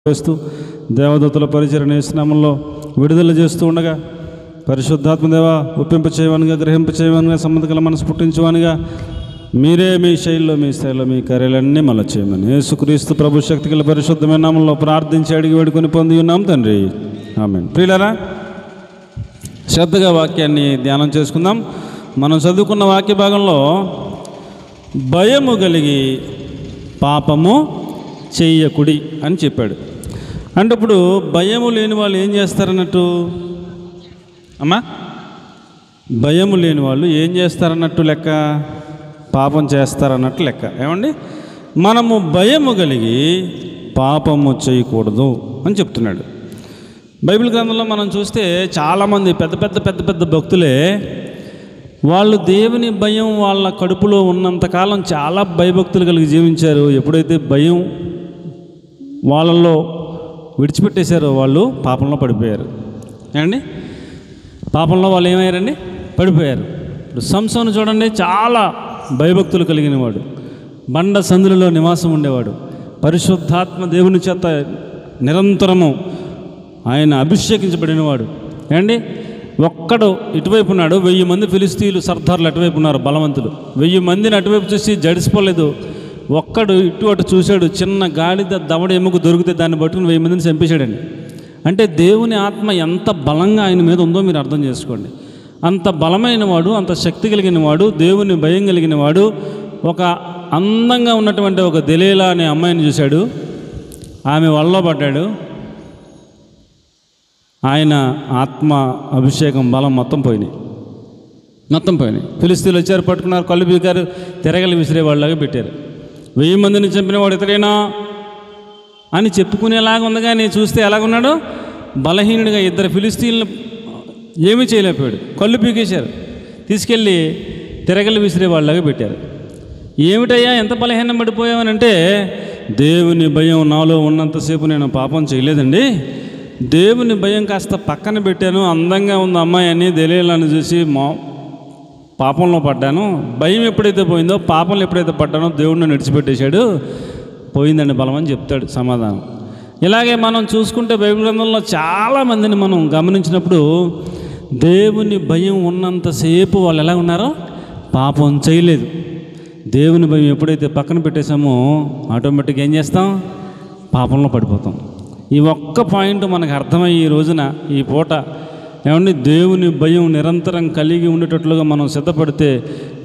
చేస్తూ దేవదూతల పరిచరణ నామములో విడుదల చేస్తూ ఉండగా పరిశుద్ధాత్మదేవ ఒప్పింప చేయవనిగా, గ్రహింప చేయవనిగా, సంబంధకల మనసు పుట్టించవనిగా మీరే మీ శైలిలో మీ స్థాయిలో మీ కార్యాలన్నీ మళ్ళీ చేయమని యేసుక్రీస్తు ప్రభు శక్తిగల పరిశుద్ధమైన నామంలో ప్రార్థించి అడిగి వేడుకొని పొంది ఉన్నాం తండ్రి, ఆమేన్. ప్రియులారా, శ్రద్ధగా వాక్యాన్ని ధ్యానం చేసుకుందాం. మనం చదువుకున్న వాక్య భాగంలో భయము కలిగి పాపము చెయ్యకుడి అని చెప్పాడు. అంటే ఇప్పుడు భయము లేని వాళ్ళు ఏం చేస్తారన్నట్టు అమ్మా? భయము లేని వాళ్ళు ఏం చేస్తారన్నట్టు లెక్క? పాపం చేస్తారన్నట్టు లెక్క. ఏమండి, మనము భయము కలిగి పాపము చేయకూడదు అని చెప్తున్నాడు. బైబిల్ గ్రంథంలో మనం చూస్తే చాలామంది పెద్ద పెద్ద భక్తులే వాళ్ళు దేవుని భయం వాళ్ళ కడుపులో ఉన్నంతకాలం చాలా భయభక్తులు కలిగి జీవించారు. ఎప్పుడైతే భయం వాళ్ళల్లో విడిచిపెట్టేశారో వాళ్ళు పాపంలో పడిపోయారు. ఏమండి, పాపంలో వాళ్ళు ఏమయ్యారండి? పడిపోయారు. ఇప్పుడు సంసోను చూడండి, చాలా భయభక్తులు కలిగిన వాడు, బండ సందులలో నివాసం ఉండేవాడు, పరిశుద్ధాత్మ దేవుని చేత నిరంతరము ఆయన అభిషేకించబడినవాడు. ఏమండి, ఒక్కడు ఇటువైపు ఉన్నాడు, 1000 మంది ఫిలిస్తీయులు సర్దార్లు అటువైపు ఉన్నారు, బలవంతులు. 1000 మందిని అటువైపు చూసి జడిసిపోలేదు. ఒక్కడు ఇటు అటు చూశాడు, చిన్న గాడిద దవడ ఎముక దొరికితే దాన్ని పట్టుకుని 1000 మందిని చంపేశాడండి. అంటే దేవుని ఆత్మ ఎంత బలంగా ఆయన మీద ఉందో మీరు అర్థం చేసుకోండి. అంత బలమైన వాడు, అంత శక్తి కలిగిన వాడు, దేవుని భయం కలిగిన వాడు. ఒక అందంగా ఉన్నటువంటి ఒక దెలీలా అనే అమ్మాయిని చూశాడు, ఆమె వల్ల పడ్డాడు. ఆయన ఆత్మ అభిషేకం బలం మొత్తం పోయినాయి. ఫిలిస్తీన్లు వచ్చారు, పట్టుకున్నారు, కళ్ళు పీకారు, తిరగలి విసిరేవాళ్ళలాగా పెట్టారు. 1000 మందిని చంపినవాడు ఇతడేనా అని చెప్పుకునేలాగా ఉంది. కానీ చూస్తే ఎలాగున్నాడు? బలహీనుడిగా. 2 ఫిలిస్తీన్లు ఏమీ చేయలేకపోయాడు, కళ్ళు పీకేశారు, తీసుకెళ్ళి తిరగలి విసిరేవాళ్ళలాగా పెట్టారు. ఏమిటయ్యా ఎంత బలహీనం పడిపోయావనంటే, దేవుని భయం నాలో ఉన్నంతసేపు నేను పాపం చేయలేదండి, దేవుని భయం కాస్త పక్కన పెట్టాను, అందంగా ఉంది అమ్మాయి అని దెలీలాను చూసి పాపంలో పడ్డాను. భయం ఎప్పుడైతే పోయిందో, పాపంలో ఎప్పుడైతే పడ్డానో దేవుడిని విడిచిపెట్టేశాడు, పోయిందండి బలం అని చెప్తాడు సమాధానం. ఇలాగే మనం చూసుకుంటే బైబిల్ గ్రంథంలో చాలామందిని మనం గమనించినప్పుడు దేవుని భయం ఉన్నంతసేపు వాళ్ళు ఎలా ఉన్నారో పాపం చేయలేదు. దేవుని భయం ఎప్పుడైతే పక్కన పెట్టేశామో ఆటోమేటిక్గా ఏం చేస్తాం? పాపంలో పడిపోతాం. ఈ ఒక్క పాయింట్ మనకు అర్థమయ్యి ఈ రోజున ఈ పూట ఏమండి, దేవుని భయం నిరంతరం కలిగి ఉండేటట్లుగా మనం సిద్ధపడితే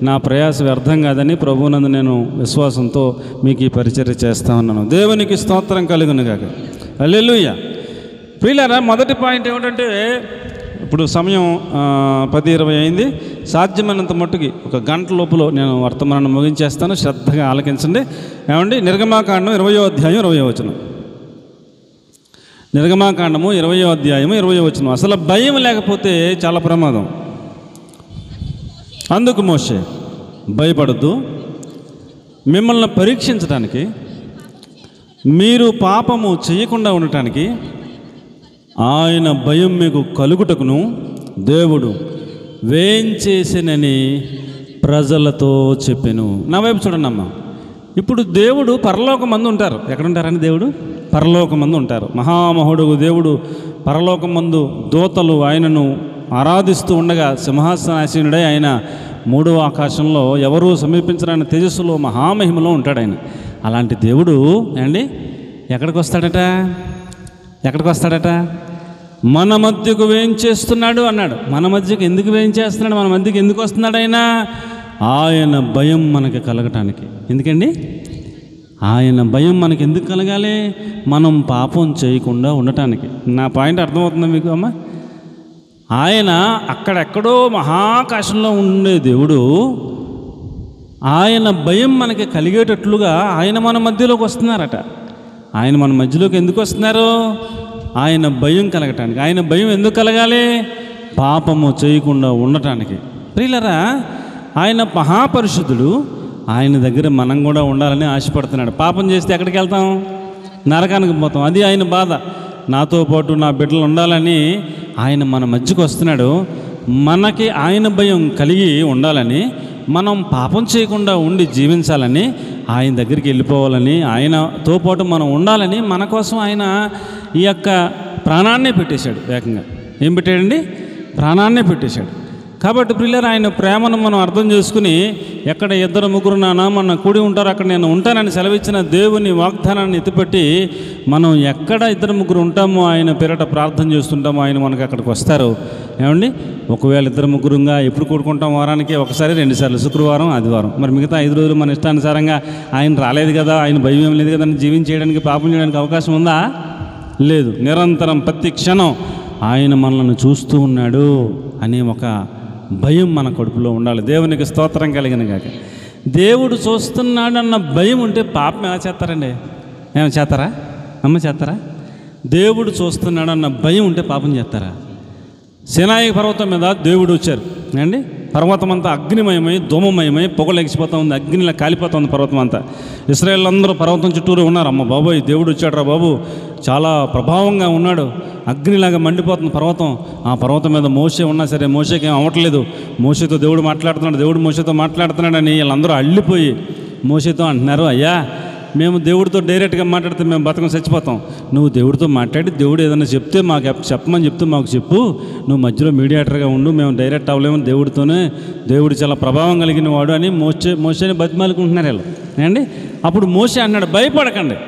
నా ప్రయాస వ్యర్థం కాదని ప్రభువునందు నేను విశ్వాసంతో మీకు ఈ పరిచర్య చేస్తా ఉన్నాను. దేవునికి స్తోత్రం కలుగును గాక. హల్లెలూయా. ప్రియులారా, మొదటి పాయింట్ ఏమిటంటే, ఇప్పుడు సమయం 10:20 అయింది. సాధ్యమైనంత మట్టుకి 1 గంట లోపల నేను వర్తమానాన్ని ముగించేస్తాను, శ్రద్ధగా ఆలకించండి. ఏమండి, నిర్గమాకాండం 20వ అధ్యాయం 20వ వచనం. నిర్గమాకాండము 20వ అధ్యాయము 20వ వచనం. అసలు భయం లేకపోతే చాలా ప్రమాదం. అందుకు మోషే, భయపడద్దు, మిమ్మల్ని పరీక్షించడానికి, మీరు పాపము చేయకుండా ఉండటానికి ఆయన భయం మీకు కలుగుటకును దేవుడు వేంచేసినని ప్రజలతో చెప్పెను. నా వైపు చూడండి అమ్మా. ఇప్పుడు దేవుడు పరలోకమందు ఉంటారు. ఎక్కడుంటారని? దేవుడు పరలోకమందు ఉంటారు. మహామహుడుగు దేవుడు పరలోకమందు దూతలు ఆయనను ఆరాధిస్తూ ఉండగా, సింహాసనాసీనుడై ఆయన 3వ ఆకాశంలో ఎవరూ సమీపించడానికి తేజస్సులో మహామహిమలో ఉంటాడు ఆయన. అలాంటి దేవుడు అండి ఎక్కడికి వస్తాడట? మన మధ్యకు వేయించేస్తున్నాడు అన్నాడు. మన మధ్యకు ఎందుకు వేయించేస్తున్నాడు? మన మధ్యకు ఎందుకు వస్తున్నాడు ఆయన? ఆయన భయం మనకి కలగటానికి. ఎందుకండి? ఆయన భయం మనకి ఎందుకు కలగాలి? మనం పాపం చేయకుండా ఉండటానికి. నా పాయింట్ అర్థమవుతుందా మీకు అమ్మ? ఆయన అక్కడెక్కడో మహాకాశంలో ఉండే దేవుడు, ఆయన భయం మనకి కలిగేటట్లుగా ఆయన మన మధ్యలోకి వస్తున్నారట. ఆయన మన మధ్యలోకి ఎందుకు వస్తున్నారు? ఆయన భయం కలగటానికి. ఆయన భయం ఎందుకు కలగాలి? పాపము చేయకుండా ఉండటానికి. ప్రియులారా, ఆయన మహాపరిశుద్ధుడు, ఆయన దగ్గర మనం కూడా ఉండాలని ఆశపడుతున్నాడు. పాపం చేస్తే ఎక్కడికి వెళ్తాం? నరకానికి పోతాం. అది ఆయన బాధ. నాతో పాటు నా బిడ్డలు ఉండాలని ఆయన మన మధ్యకు వస్తున్నాడు. మనకి ఆయన భయం కలిగి ఉండాలని, మనం పాపం చేయకుండా ఉండి జీవించాలని ఆయన దగ్గరికి వెళ్ళిపోవాలని, ఆయనతో పాటు మనం ఉండాలని మన కోసం ఆయన ఈ యొక్క ప్రాణాన్నే పెట్టేశాడు. ఏకంగా ఏం పెట్టాడండి? ప్రాణాన్నే పెట్టేశాడు. కాబట్టి ప్రియులారా, ఆయన ప్రేమను మనం అర్థం చేసుకుని, ఎక్కడ 2-3 నా నామమున కూడి ఉంటారో అక్కడ నేను ఉంటానని సెలవిచ్చిన దేవుని వాగ్దానాన్ని ఎత్తిపెట్టి మనం ఎక్కడ 2-3 ఉంటామో ఆయన పేరట ప్రార్థన చేస్తుంటామో ఆయన మనకు అక్కడికి వస్తారు. ఏమండి, ఒకవేళ 2-3గా ఎప్పుడు కూడుకుంటాం? వారానికి ఒకసారి 2 సార్లు, శుక్రవారం, ఆదివారం. మరి మిగతా 5 రోజులు మన ఇష్టానుసారంగా ఆయన రాలేదు కదా, ఆయన భయం ఏం లేదు కదా, జీవించేయడానికి, పాపం చేయడానికి అవకాశం ఉందా? లేదు. నిరంతరం ప్రతి క్షణం ఆయన మనల్ని చూస్తూ ఉన్నాడు అనే ఒక భయం మన కడుపులో ఉండాలి. దేవునికి స్తోత్రం కలిగిన గాక. దేవుడు చూస్తున్నాడన్న భయం ఉంటే పాపం ఎలా చేస్తారండి? ఏమైనా చేస్తారా? అమ్మ చేస్తారా? దేవుడు చూస్తున్నాడన్న భయం ఉంటే పాపం చేస్తారా? సినాయి పర్వతం మీద దేవుడు వచ్చారు అండి. పర్వతం అంతా అగ్నిమయమై, ధూమమయమై, పొగలు ఎగిసిపోతూ ఉంది, అగ్నిలా కాలిపోతుంది పర్వతం అంతా. ఇశ్రాయేలు అందరూ పర్వతం చుట్టూరు ఉన్నారు. అమ్మ బాబోయ్, దేవుడు వచ్చాడు రా బాబు, చాలా ప్రభావంగా ఉన్నాడు, అగ్నిలాగా మండిపోతుంది పర్వతం. ఆ పర్వతం మీద మోషే ఉన్నా సరే మోషేకి ఏం అవ్వట్లేదు. మోషేతో దేవుడు మోషేతో మాట్లాడుతున్నాడని వీళ్ళందరూ అల్లిపోయి మోషేతో అంటున్నారు, అయ్యా మేము దేవుడితో డైరెక్ట్గా మాట్లాడితే మేము బతకం చచ్చిపోతాం. నువ్వు దేవుడితో మాట్లాడి దేవుడు ఏదైనా చెప్తే మాకు చెప్పమని చెప్తే మాకు చెప్పు, నువ్వు మధ్యలో మీడియేటర్గా ఉండు, మేము డైరెక్ట్ అవ్వలేము, దేవుడితోనే, దేవుడు చాలా ప్రభావం కలిగిన వాడు అని మోషేని బతిమాలుకుంటున్నారు వీళ్ళు అండి. అప్పుడు మోషే అన్నాడు, భయపడకండి,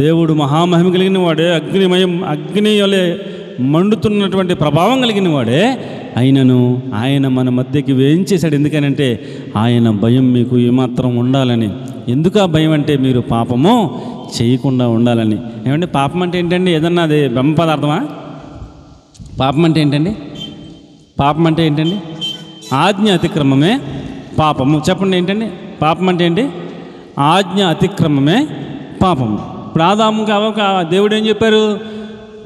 దేవుడు మహామహిమ కలిగిన వాడే, అగ్ని వలె మండుతున్నటువంటి ప్రభావం కలిగిన వాడే, అయినను ఆయన మన మధ్యకి వేయించేశాడు. ఎందుకనంటే ఆయన భయం మీకు ఏమాత్రం ఉండాలని. ఎందుకు ఆ భయం అంటే మీరు పాపము చేయకుండా ఉండాలని. ఏమంటే పాపం అంటే ఏంటండి? ఏదన్నా అది బ్రహ్మ పదార్థమా? పాపం అంటే ఏంటండి? పాపం అంటే ఏంటండి? ఆజ్ఞ అతిక్రమమే పాపము. చెప్పండి ఏంటండి పాపం అంటే ఏంటి? ఆజ్ఞ అతిక్రమమే పాపము. ఇప్పుడు ఆదాముకి అవ్వక దేవుడు ఏం చెప్పారు?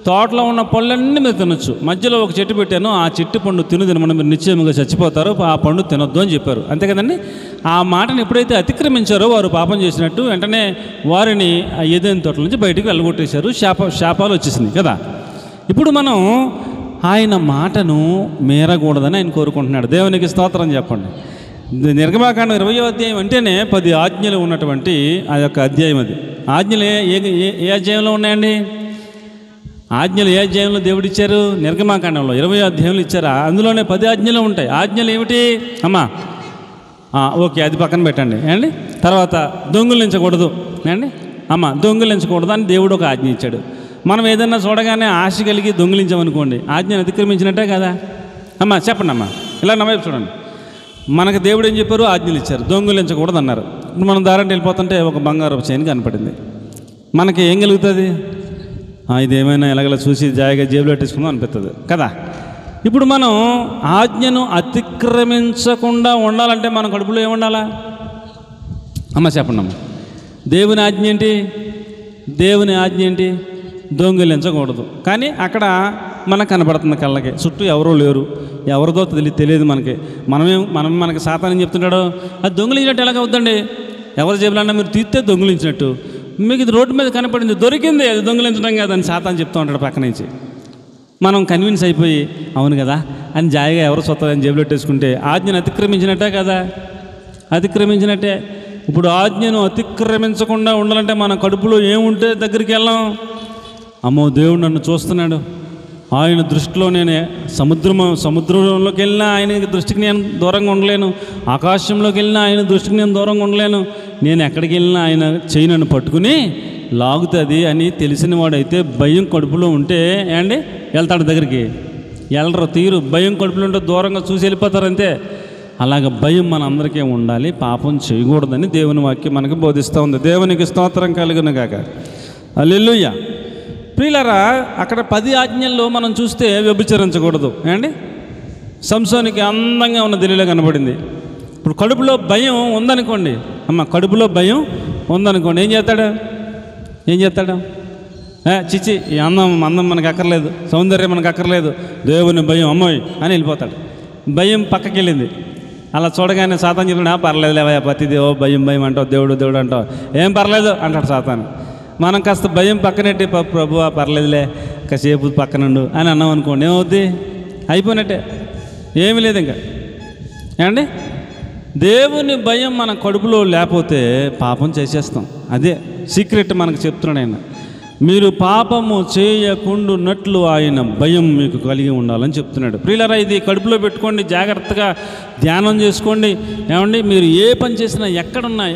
తోటలో ఉన్న పళ్ళన్నీ మీరు తినొచ్చు, మధ్యలో ఒక చెట్టు పెట్టాను, ఆ చెట్టు పండు తినమని మీరు నిశ్చయముగా చచ్చిపోతారు, ఆ పండు తినొద్దు అని చెప్పారు. అంతే కదండి. ఆ మాటను ఎప్పుడైతే అతిక్రమించారో వారు పాపం చేసినట్టు, వెంటనే వారిని ఆ ఏదైనా తోటల నుంచి బయటికి వెళ్ళగొట్టేశారు, శాపాలు వచ్చేసింది కదా. ఇప్పుడు మనం ఆయన మాటను మీరకూడదని ఆయన కోరుకుంటున్నాడు. దేవునికి స్తోత్రం చెప్పండి. నిర్గమాకాండం 20వ అధ్యాయం అంటేనే 10 ఆజ్ఞలు ఉన్నటువంటి ఆ యొక్క అధ్యాయం. అది ఆజ్ఞలు ఏ అధ్యాయంలో ఉన్నాయండి? ఆజ్ఞలు ఏ అధ్యాయంలో దేవుడు ఇచ్చారు? నిర్గమాకాండంలో 20వ అధ్యాయంలో ఇచ్చారా? అందులోనే 10 ఆజ్ఞలు ఉంటాయి. ఆజ్ఞలు ఏమిటి అమ్మా? ఓకే, అది పక్కన పెట్టండి అండి. తర్వాత దొంగిలించకూడదు అండి. అమ్మ దొంగిలించకూడదు అని దేవుడు ఒక ఆజ్ఞ ఇచ్చాడు. మనం ఏదన్నా చూడగానే ఆశ కలిగి దొంగిలించామనుకోండి, ఆజ్ఞను అతిక్రమించినట్టే కదా. అమ్మ చెప్పండి అమ్మా, ఇలా నా వైపు చూడండి. మనకు దేవుడు ఏం చెప్పారు? ఆజ్ఞలు ఇచ్చారు, దొంగిలించకూడదు అన్నారు. ఇప్పుడు మనం దారంటే వెళ్ళిపోతుంటే ఒక బంగారపు చైన్ కనపడింది. మనకి ఏం కలుగుతుంది? ఇది ఏమైనా ఎలాగలా చూసి జాయిగా జేబులో పెట్టేసుకుందాం అనిపిస్తుంది కదా. ఇప్పుడు మనం ఆజ్ఞను అతిక్రమించకుండా ఉండాలంటే మన కడుపులో ఏముండాలా? అమ్మ చెప్పండి అమ్మ. దేవుని ఆజ్ఞ ఏంటి? దేవుని ఆజ్ఞ ఏంటి? దొంగిలించకూడదు. కానీ అక్కడ మనకు కనపడుతుంది కళ్ళకి, చుట్టూ ఎవరో లేరు, ఎవరిదో తెలియదు మనకి. మనకి సాతాను చెప్తున్నాడు, అది దొంగిలించినట్టు ఎలాగవుద్దండి? ఎవరి జేబులన్నా మీరు తీస్తే దొంగిలించినట్టు. మీకు ఇది రోడ్డు మీద కనపడింది, దొరికింది, అది దొంగిలించడం కాదని సాతాను చెప్తూ ఉంటాడు పక్క నుంచి. మనం కన్విన్స్ అయిపోయి అవును కదా అని జాయిగా ఎవరు సొత్తదని జేబులో పెట్టేసుకుంటే ఆజ్ఞను అతిక్రమించినట్టే కదా. అతిక్రమించినట్టే. ఇప్పుడు ఆజ్ఞను అతిక్రమించకుండా ఉండాలంటే మన కడుపులో ఏముంటే దగ్గరికి వెళ్ళాం. అమ్మో దేవుడు నన్ను చూస్తున్నాడు, ఆయన దృష్టిలో నేను సముద్రంలోకి వెళ్ళినా ఆయన దృష్టికి నేను దూరంగా ఉండలేను, ఆకాశంలోకి వెళ్ళినా ఆయన దృష్టికి నేను దూరంగా ఉండలేను, నేను ఎక్కడికి వెళ్ళినా ఆయన చెయ్యి నన్ను పట్టుకుని లాగుతుంది అని తెలిసిన వాడైతే భయం కడుపులో ఉంటే ఏండి వెళ్తాడు దగ్గరికి. వెళ్ళరు, తీరు. భయం కడుపులో ఉంటే దూరంగా చూసి వెళ్ళిపోతారు అంతే. అలాగ భయం మన అందరికీ ఉండాలి, పాపం చేయకూడదని దేవుని వాక్యం మనకు బోధిస్తూ ఉంది. దేవునికి స్తోత్రం కలుగును గాక. హల్లెలూయా. ప్రియులారా, అక్కడ 10 ఆజ్ఞల్లో మనం చూస్తే వ్యభిచరించకూడదు అండి. సంసోనికి అందంగా ఉన్న దిల్లీలో కనబడింది. ఇప్పుడు కడుపులో భయం ఉందనుకోండి, అమ్మ కడుపులో భయం ఉందనుకోండి, ఏం చేస్తాడు? చిచ్చి ఈ అందం మనకు అక్కర్లేదు, సౌందర్యం మనకు అక్కర్లేదు, దేవుని భయం అమ్మోయ్ అని వెళ్ళిపోతాడు. భయం పక్కకి వెళ్ళింది. అలా చూడగానే సాతాను చెప్తాడు, పర్లేదు లేవా ప్రతిది భయం అంటావు, దేవుడు అంటావు, ఏం పర్లేదు అంటాడు సాతాను. మనం కాస్త భయం పక్కనెట్టి, ప్రభు పర్లేదులే కాసేపు పక్కనుండు అని అన్నాం అనుకోండి, ఏమవుద్ది? అయిపోయినట్టే, ఏమీ లేదు ఇంకా. ఏమండి దేవుని భయం మన కడుపులో లేకపోతే పాపం చేసేస్తాం. అదే సీక్రెట్ మనకు చెప్తున్నాడు ఆయన. మీరు పాపము చేయకుండానట్లు ఆయన భయం మీకు కలిగి ఉండాలని చెప్తున్నాడు. ప్రియులారా, ఇది కడుపులో పెట్టుకోండి, జాగ్రత్తగా ధ్యానం చేసుకోండి. ఏమండి, మీరు ఏ పని చేసినా, ఎక్కడున్నా,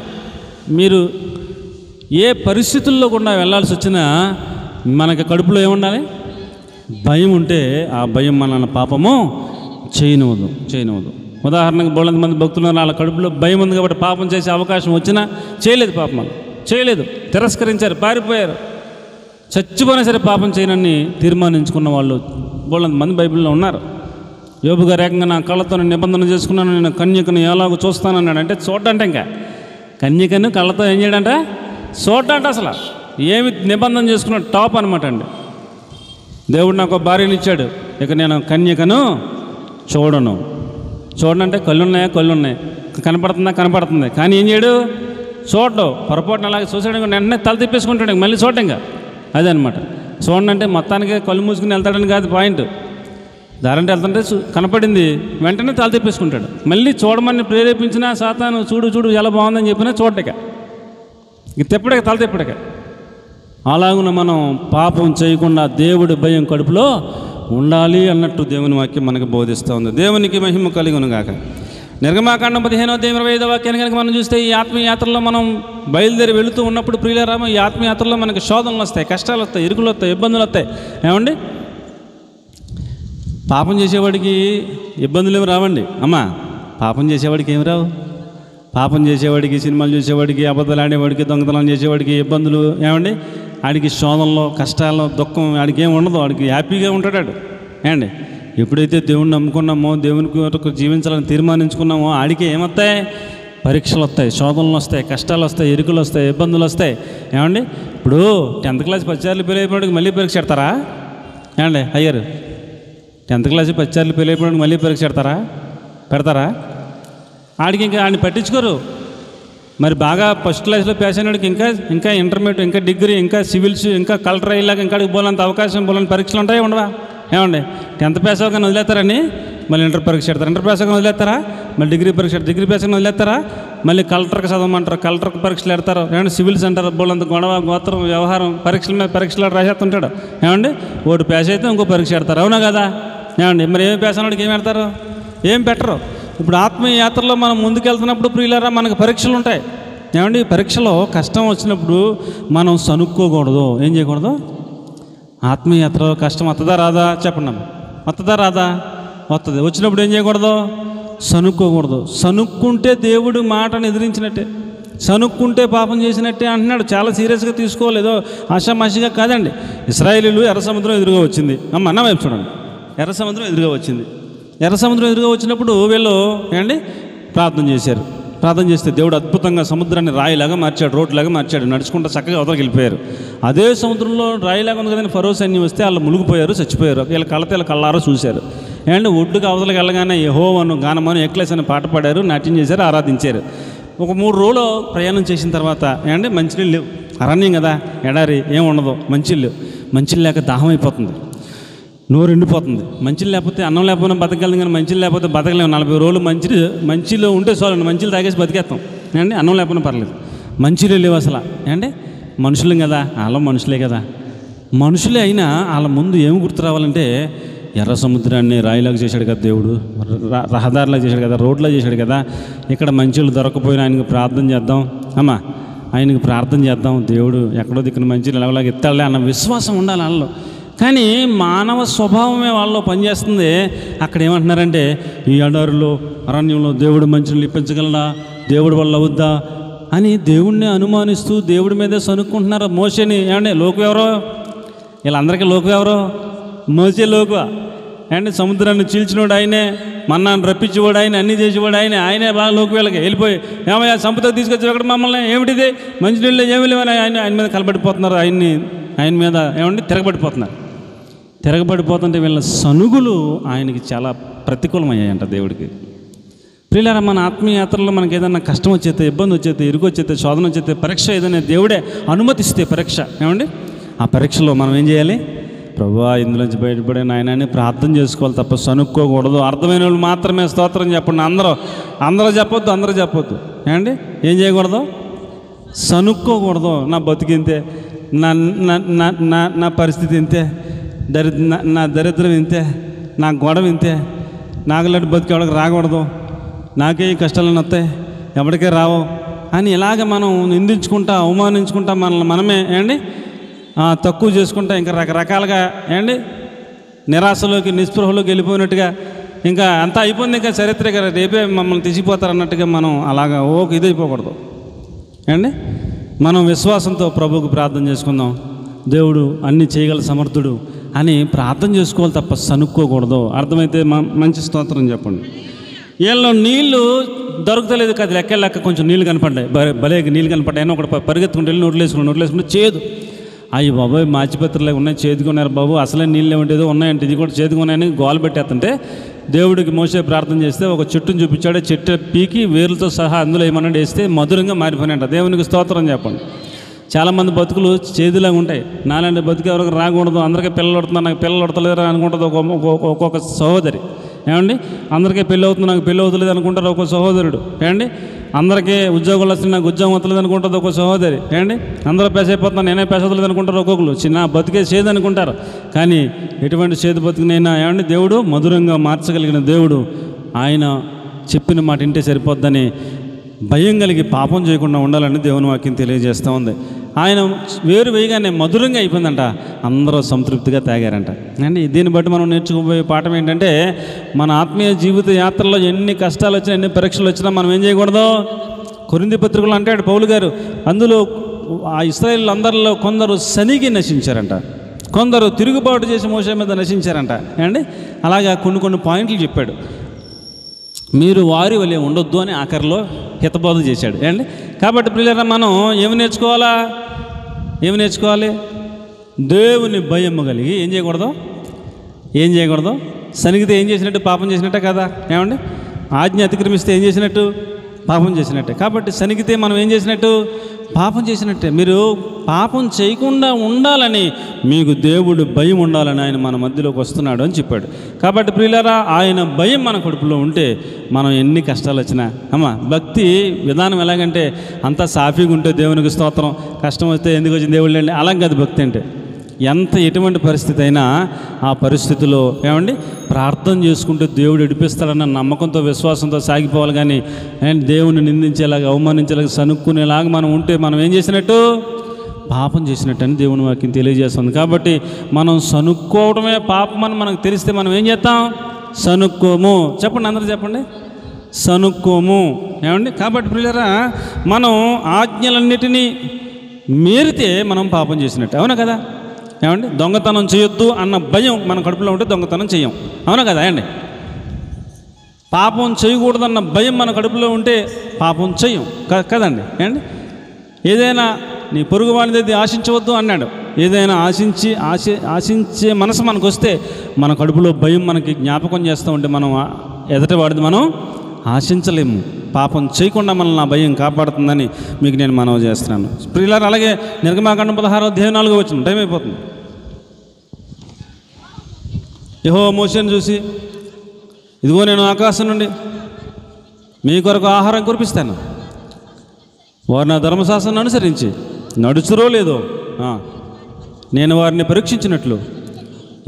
మీరు ఏ పరిస్థితుల్లో కూడా వెళ్ళాల్సి వచ్చినా మనకి కడుపులో ఏముండాలి? భయం ఉంటే ఆ భయం మనల్ని పాపము చేయనివ్వదు. ఉదాహరణకు బోలంత మంది భక్తులు వాళ్ళ కడుపులో భయం ఉంది కాబట్టి పాపం చేసే అవకాశం వచ్చినా చేయలేదు. పాపం చేయలేదు, తిరస్కరించారు, పారిపోయారు. చచ్చిపోయినా సరే పాపం చేయనని తీర్మానించుకున్న వాళ్ళు బోలంత మంది బైబిల్లో ఉన్నారు. యోబు గారు ఏకంగా నా కళ్ళతో నిబంధన చేసుకున్నాను, నేను కన్యకను ఎలాగో చూస్తానన్నాడు. అంటే చూడంటే ఇంకా కన్యకను కళ్ళతో ఏం చేయడంట? చూడంట. అసలు ఏమి నిబంధన చేసుకున్నాడు? టాప్ అనమాట అండి. దేవుడు నాకు భార్యని ఇచ్చాడు, ఇక నేను కన్యకను చూడనంటే కళ్ళు ఉన్నాయి, కనపడుతుంది, కానీ ఏం చేయడు? చూడడం. పొరపాటున అలాగే చూసాడు, వెంటనే తల తిప్పేసుకుంటాడు, మళ్ళీ చూడటం ఇంకా. అదే అనమాట. చూడండి మొత్తానికి కళ్ళు మూసుకుని వెళ్తాడని కాదు పాయింట్. దారంటే వెళ్తుంటే కనపడింది, వెంటనే తల తిప్పేసుకుంటాడు. మళ్ళీ చూడమని ప్రేరేపించినా సాతాను చూడు ఎలా బాగుందని చెప్పినా చూడటక, తిప్పడక, తల తిప్పడక. అలాగున మనం పాపం చేయకుండా దేవుడి భయం కడుపులో ఉండాలి అన్నట్టు దేవుని వాక్యం మనకు బోధిస్తూ ఉంది. దేవునికి మహిమ కలుగునుగాక. నిర్గమాకాండం 15:25 వాక్యాన్ని కనుక మనం చూస్తే, ఈ ఆత్మయాత్రలో మనం బయలుదేరి వెళుతూ ఉన్నప్పుడు ప్రియులారా, ఈ ఆత్మయాత్రలో మనకు శోధనలు వస్తాయి, కష్టాలు వస్తాయి, ఇరుకులు వస్తాయి, ఇబ్బందులు వస్తాయి. ఏమండి, పాపం చేసేవాడికి ఇబ్బందులు ఏమి రావండి అమ్మా. పాపం చేసేవాడికి ఏమి రావు. పాపం చేసేవాడికి, సినిమాలు చూసేవాడికి, అబద్ధాలు ఆడేవాడికి, దొంగతనం చేసేవాడికి ఇబ్బందులు. ఏమండి, ఆడికి శోధనలో, కష్టాల్లో, దుఃఖం ఆడికి ఏమి ఉండదు. ఆడికి హ్యాపీగా ఉంటాడు. ఏమండి, ఎప్పుడైతే దేవుణ్ణి నమ్ముకున్నామో, దేవుని కొరకు జీవించాలని తీర్మానించుకున్నామో, ఆడికి ఏమొస్తాయి? పరీక్షలు వస్తాయి, శోధనలు వస్తాయి, కష్టాలు వస్తాయి, ఇరుకులు వస్తాయి, ఇబ్బందులు వస్తాయి. ఏమండి, ఇప్పుడు 10th క్లాస్ 10 సార్లు ఫెయిల్ అయిపోయాడికి మళ్ళీ పరీక్ష పెడతారా? ఏమండి అయ్యారు, 10th క్లాస్ 10 సార్లు ఫెయిల్ అయిపోయాడికి మళ్ళీ పరీక్ష పెడతారా? ఆడికి ఇంకా ఆడిని పట్టించుకోరు. మరి బాగా ఫస్ట్ క్లాస్లో పాస్ అయినడికి ఇంకా ఇంటర్మీడియట్, ఇంకా డిగ్రీ, ఇంకా సివిల్స్, ఇంకా కలెక్టర్ అయ్యేలాగా ఇంకా పోలేంత అవకాశం, పోలేని పరీక్షలు ఉంటాయి ఉండవా? ఏమండి, 10th పాస్ అవ్వగానే వదిలేస్తారని మళ్ళీ ఇంటర్ పరీక్ష పెడతారు, ఇంటర్ పాస్ అవ్వగానే వదిలేస్తారా? మళ్ళీ డిగ్రీ పాస్ అవ్వగానే వదిలేస్తారా? మళ్ళీ కలెక్టర్కి చదవమంటారు, కలెక్టర్కి పరీక్షలు పెడతారు. ఏమంటే సివిల్స్ అంటారు, బోలంత గొడవ, గోత్రం, వ్యవహారం, పరీక్షల మీద పరీక్షలు రాసేస్తుంటాడు. ఏమండి, ఒకటి పాస్ అయితే ఇంకో పరీక్ష పెడతారు. అవునా కదా? ఏమండి, మరి ఏమి పాస్ అన్నవాడికి ఏం పెడతారు? ఏం పెట్టరు. ఇప్పుడు ఆత్మీయ యాత్రలో మనం ముందుకెళ్తున్నప్పుడు ప్రియులారా, మనకు పరీక్షలు ఉంటాయి. ఏమండి, పరీక్షలో కష్టం వచ్చినప్పుడు మనం సనుక్కోకూడదు. ఏం చేయకూడదు? ఆత్మీయ యాత్రలో కష్టం వస్తుందా రాదా? చెప్పండి. వస్తుందా రాదా? వస్తుంది. వచ్చినప్పుడు ఏం చేయకూడదు? సనుక్కోకూడదు. సనుక్కుంటే దేవుడు మాటను ఎదిరించినట్టే, సనుక్కుంటే పాపం చేసినట్టే అంటున్నాడు. చాలా సీరియస్గా తీసుకోలేదు, ఆషామాషిగా కాదండి. ఇశ్రాయేలీయులు ఎర్ర సముద్రం ఎదురుగా వచ్చింది. అన్న వైపు చూడండి, ఎర్ర సముద్రం ఎదురుగా వచ్చింది. ఎర్ర సముద్రం ఎదురుగా వచ్చినప్పుడు వీళ్ళు ఏమండి ప్రార్థన చేశారు. ప్రార్థన చేస్తే దేవుడు అద్భుతంగా సముద్రాన్ని రాయిలాగా మార్చాడు, రోడ్లాగా మార్చాడు. నడుచుకుంటూ చక్కగా అవతలకి వెళ్ళిపోయారు. అదే సముద్రంలో రాయిలాగా ఉంది కదండి, ఫరో సైన్యం వస్తే వాళ్ళు మునిగిపోయారు, చచ్చిపోయారు. వీళ్ళ కళ్ళారో చూశారు. ఏమంటే ఒడ్డుగా అవతలకి వెళ్ళగానే యెహోవాను గానమను ఎక్లెస్ అని పాట పాడారు, నాట్యం చేశారు, ఆరాధించారు. ఒక 3 రోజులు ప్రయాణం చేసిన తర్వాత ఏమంటే మంచినీళ్ళు లేవు, అరణ్యం కదా, ఎడారి, ఏం ఉండదు, మంచిలు లేక దాహం అయిపోతుంది, నోరు ఎండిపోతుంది. మంచిలు లేకపోతే అన్నం లేకపోయినా బతకగలం, కానీ మంచిలు లేకపోతే బతకలేము. 40 రోజులు మంచిలో ఉంటే చాలండి, మంచిలు తాగేసి బతికేస్తాం. ఏమండి, అన్నం లేకపోయినా పర్లేదు. మంచిలో లేవు అసలు. ఏమంటే మనుషులం కదా, వాళ్ళ మనుషులే కదా. మనుషులే అయినా వాళ్ళ ముందు ఏమి గుర్తు రావాలంటే, ఎర్ర సముద్రాన్ని రాయిలాగా చేశాడు కదా దేవుడు, రహదారిలా చేశాడు కదా, రోడ్లా చేశాడు కదా. ఇక్కడ మంచిలు దొరకపోయినా ఆయనకు ప్రార్థన చేద్దాం, అమ్మా ఆయనకు ప్రార్థన చేద్దాం, దేవుడు ఎక్కడో దిక్కున మంచిలు ఎలాగోలాగా ఎత్తాలే అన్న విశ్వాసం ఉండాలి వాళ్ళలో. కానీ మానవ స్వభావమే వాళ్ళలో పనిచేస్తుంది. అక్కడ ఏమంటున్నారంటే, ఈ ఎడారిలో, అరణ్యంలో దేవుడు మంచినీళ్ళు ఇప్పించగలడా, దేవుడి వల్ల అవుద్దా అని దేవుడిని అనుమానిస్తూ దేవుడి మీదే సనుక్కుంటున్నారు. మోసేని ఏమంటే లోకు ఎవరో, వీళ్ళందరికీ లోకు ఎవరో? మోసే లోకువా? ఏమంటే సముద్రాన్ని చీల్చినోడు ఆయనే, మన్నాన్ని రప్పించేవాడు ఆయన, అన్నీ చేసేవాడు ఆయనే బాగా లోకు. వీళ్ళకి వెళ్ళిపోయి ఏమయ్యా సంపదకు తీసుకొచ్చి అక్కడ మమ్మల్ని ఏమిటిది మంచినీళ్ళు ఏమి లేవని ఆయన మీద కలబడిపోతున్నారు. ఆయన మీద ఏమంటే తిరగబడిపోతుంటే వీళ్ళ సనుగులు ఆయనకి చాలా ప్రతికూలమయ్యాయంట దేవుడికి. ప్రియులారా, మన ఆత్మీయయాత్రలో మనకి ఏదైనా కష్టం వచ్చేస్తే, ఇబ్బంది వచ్చేస్తే, ఇరుకు వచ్చేస్తే, శోధన వచ్చేస్తే, పరీక్ష ఏదైనా దేవుడే అనుమతిస్తే పరీక్ష, ఏమండి ఆ పరీక్షలో మనం ఏం చేయాలి? ప్రభువా ఇందులోంచి బయటపడే నాయనాన్ని ప్రార్థన చేసుకోవాలి తప్ప సనుక్కోకూడదు. అర్థమైన వాళ్ళు మాత్రమే స్తోత్రం చెప్పండి. అందరూ చెప్పొద్దు ఏమండి? ఏం చేయకూడదు? సనుక్కోకూడదు. నా బతికింతే, నా పరిస్థితి ఇంతే, నా దరిద్రం ఇంతే, నా గొడవ ఇంతే, నాకులాంటి బతికి ఎవరికి రాకూడదు, నాకే ఈ కష్టాలను వస్తాయి, ఎవరికే రావు అని ఇలాగ మనం నిందించుకుంటా అవమానించుకుంటా మనమే ఏండి తక్కువ చేసుకుంటా ఇంకా రకరకాలుగా ఏండి నిరాశలోకి నిస్పృహలోకి వెళ్ళిపోయినట్టుగా ఇంకా అంతా అయిపోయింది, ఇంకా చరిత్ర రేపే మమ్మల్ని తీసిపోతారన్నట్టుగా మనం అలాగా ఇదైపోకూడదు ఏండి. మనం విశ్వాసంతో ప్రభువుకు ప్రార్థన చేసుకుందాం. దేవుడు అన్నీ చేయగల సమర్థుడు అని ప్రార్థన చేసుకోవాలి తప్ప సనుక్కోకూడదు. అర్థమైతే మంచి స్తోత్రం చెప్పండి. వీళ్ళు నీళ్ళు దొరకలేదు కదా, లెక్క కొంచెం నీళ్ళు కనపడ్డాయి, భలే నీళ్ళు కనపడ్డాయి అని ఒకటి పరిగెత్తుకుంటూ వెళ్ళి నోట్లేసుకుంటే చేదు. అయ్యి బాబోయ్ మాచిపత్రులు ఉన్నాయి, చేదుకున్నారు బాబు, అసలే నీళ్ళు ఏమిటేదో ఉన్నాయంటే ఇది కూడా చేదుకున్నాయని గోలు పెట్టేస్తుంటే దేవుడికి మోసే ప్రార్థన చేస్తే ఒక చెట్టును చూపించాడు. చెట్టు పీకి వేర్లతో సహా అందులో ఏమన్నా వేస్తే మధురంగా మారిపోయినంట. దేవునికి స్తోత్రం చెప్పండి. చాలామంది బతుకులు చేదులాగా ఉంటాయి. నాలాంటి బతుకు ఎవరికి రాకూడదు, అందరికీ పిల్లలు పడుతున్నారు, నాకు పిల్లలు పడతలేరు అనుకుంటుంది ఒక్కొక్క సహోదరి. ఏమండి? అందరికీ పెళ్ళి అవుతుంది, నాకు పెళ్ళి అవుతలేదు అనుకుంటారు ఒక సహోదరుడు. ఏమండి? అందరికీ ఉద్యోగాలు వస్తుంది, నాకు ఉద్యోగం అవుతలేదు అనుకుంటుంది ఒక సహోదరి. ఏమండి? అందరూ పేస అయిపోతున్నాను, నేనే పేస అవుతలేదు అనుకుంటారు ఒక్కొక్కరు. చిన్న బతికే చేదు అనుకుంటారు. కానీ ఎటువంటి చేదు బతుకునైనా ఏమండి దేవుడు మధురంగా మార్చగలిగిన దేవుడు. ఆయన చెప్పిన మాట ఇంటే సరిపోద్దని భయం కలిగి పాపం చేయకుండా ఉండాలని దేవుని వాక్యం తెలియజేస్తూ ఉంది. ఆయన వేరు వేయగానే మధురంగా అయిపోయిందంట, అందరూ సంతృప్తిగా తాగారంట అండి. దీన్ని బట్టి మనం నేర్చుకోబోయే పాఠం ఏంటంటే, మన ఆత్మీయ జీవిత యాత్రలో ఎన్ని కష్టాలు వచ్చినా, ఎన్ని పరీక్షలు వచ్చినా మనం ఏం చేయకూడదు. కొరింథీ పత్రికలో అంటాడు పౌలు గారు, అందులో ఆ ఇశ్రాయేలు అందరిలో కొందరు సనిగి నశించారంట, కొందరు తిరుగుబాటు చేసి మోసే మీద నశించారంట అండి. అలాగా కొన్ని పాయింట్లు చెప్పాడు. మీరు వారి వలె ఉండొద్దు అని ఆఖరిలో హితబోధ చేశాడు అండి. కాబట్టి ప్రియులారా, మనం ఏమి నేర్చుకోవాలి? దేవుని భయం కలిగి ఏం చేయకూడదు. సనిగితే ఏం చేసినట్టు? పాపం చేసినట్టే కదా. ఏమండి? ఆజ్ఞ అతిక్రమిస్తే ఏం చేసినట్టు? పాపం చేసినట్టే. కాబట్టి సనిగితే మనం ఏం చేసినట్టు? పాపం చేసినట్టే. మీరు పాపం చేయకుండా ఉండాలని మీకు దేవుడు భయం ఉండాలని ఆయన మన మధ్యలోకి వస్తున్నాడు అని చెప్పాడు. కాబట్టి ప్రియులారా, ఆయన భయం మన కడుపులో ఉంటే మనం ఎన్ని కష్టాలు వచ్చినా భక్తి విధానం ఎలాగంటే అంతా సాఫీగా ఉంటే దేవునికి స్తోత్రం, కష్టం వస్తే ఎందుకు వచ్చింది దేవుడు అండి, అలాగే కాదు భక్తి అంటే. ఎటువంటి పరిస్థితి అయినా ఆ పరిస్థితిలో ఏమండి ప్రార్థన చేసుకుంటూ దేవుడు విడిపిస్తాడన్న నమ్మకంతో విశ్వాసంతో సాగిపోవాలి. కానీ దేవుని నిందించేలాగా అవమానించేలాగా సనుక్కునేలాగా మనం ఉంటే మనం ఏం చేసినట్టు? పాపం చేసినట్టు అని దేవుని వాక్యం తెలియజేస్తుంది. కాబట్టి మనం సనుక్కోవడమే పాపం అని మనకు తెలిస్తే మనం ఏం చేస్తాం? సనుక్కోము. చెప్పండి, అందరూ చెప్పండి, సనుక్కోము. ఏమండి? కాబట్టి ప్రియులారా, మనం ఆజ్ఞలన్నిటినీ మీరితే మనం పాపం చేసినట్టు, అవునా కదా? ఏమండి? దొంగతనం చేయొద్దు అన్న భయం మన కడుపులో ఉంటే దొంగతనం చేయం, అవునా కదా అండి? పాపం చేయకూడదన్న భయం మన కడుపులో ఉంటే పాపం చెయ్యం కదండి. ఏమండి? ఏదైనా నీ పొరుగు వాడిది ఆశించవద్దు అన్నాడు. ఏదైనా ఆశించే మనసు మనకు వస్తే మన కడుపులో భయం మనకి జ్ఞాపకం చేస్తూ ఉంటే మనం ఎదుటివాడిది మనం ఆశించలేము. పాపం చేయకుండా మనల్ని నా భయం కాపాడుతుందని మీకు నేను మనవి చేస్తున్నాను. ప్రియులారా, అలాగే నిర్గమాకాండం 16:4 టైం అయిపోతుంది. యెహోవా మోషేను చూసి, ఇదిగో నేను ఆకాశం నుండి మీ కొరకు ఆహారం కురిపిస్తాను, వారు నా ధర్మశాస్త్రాన్ని అనుసరించి నడుచురో లేదో నేను వారిని పరీక్షించినట్లు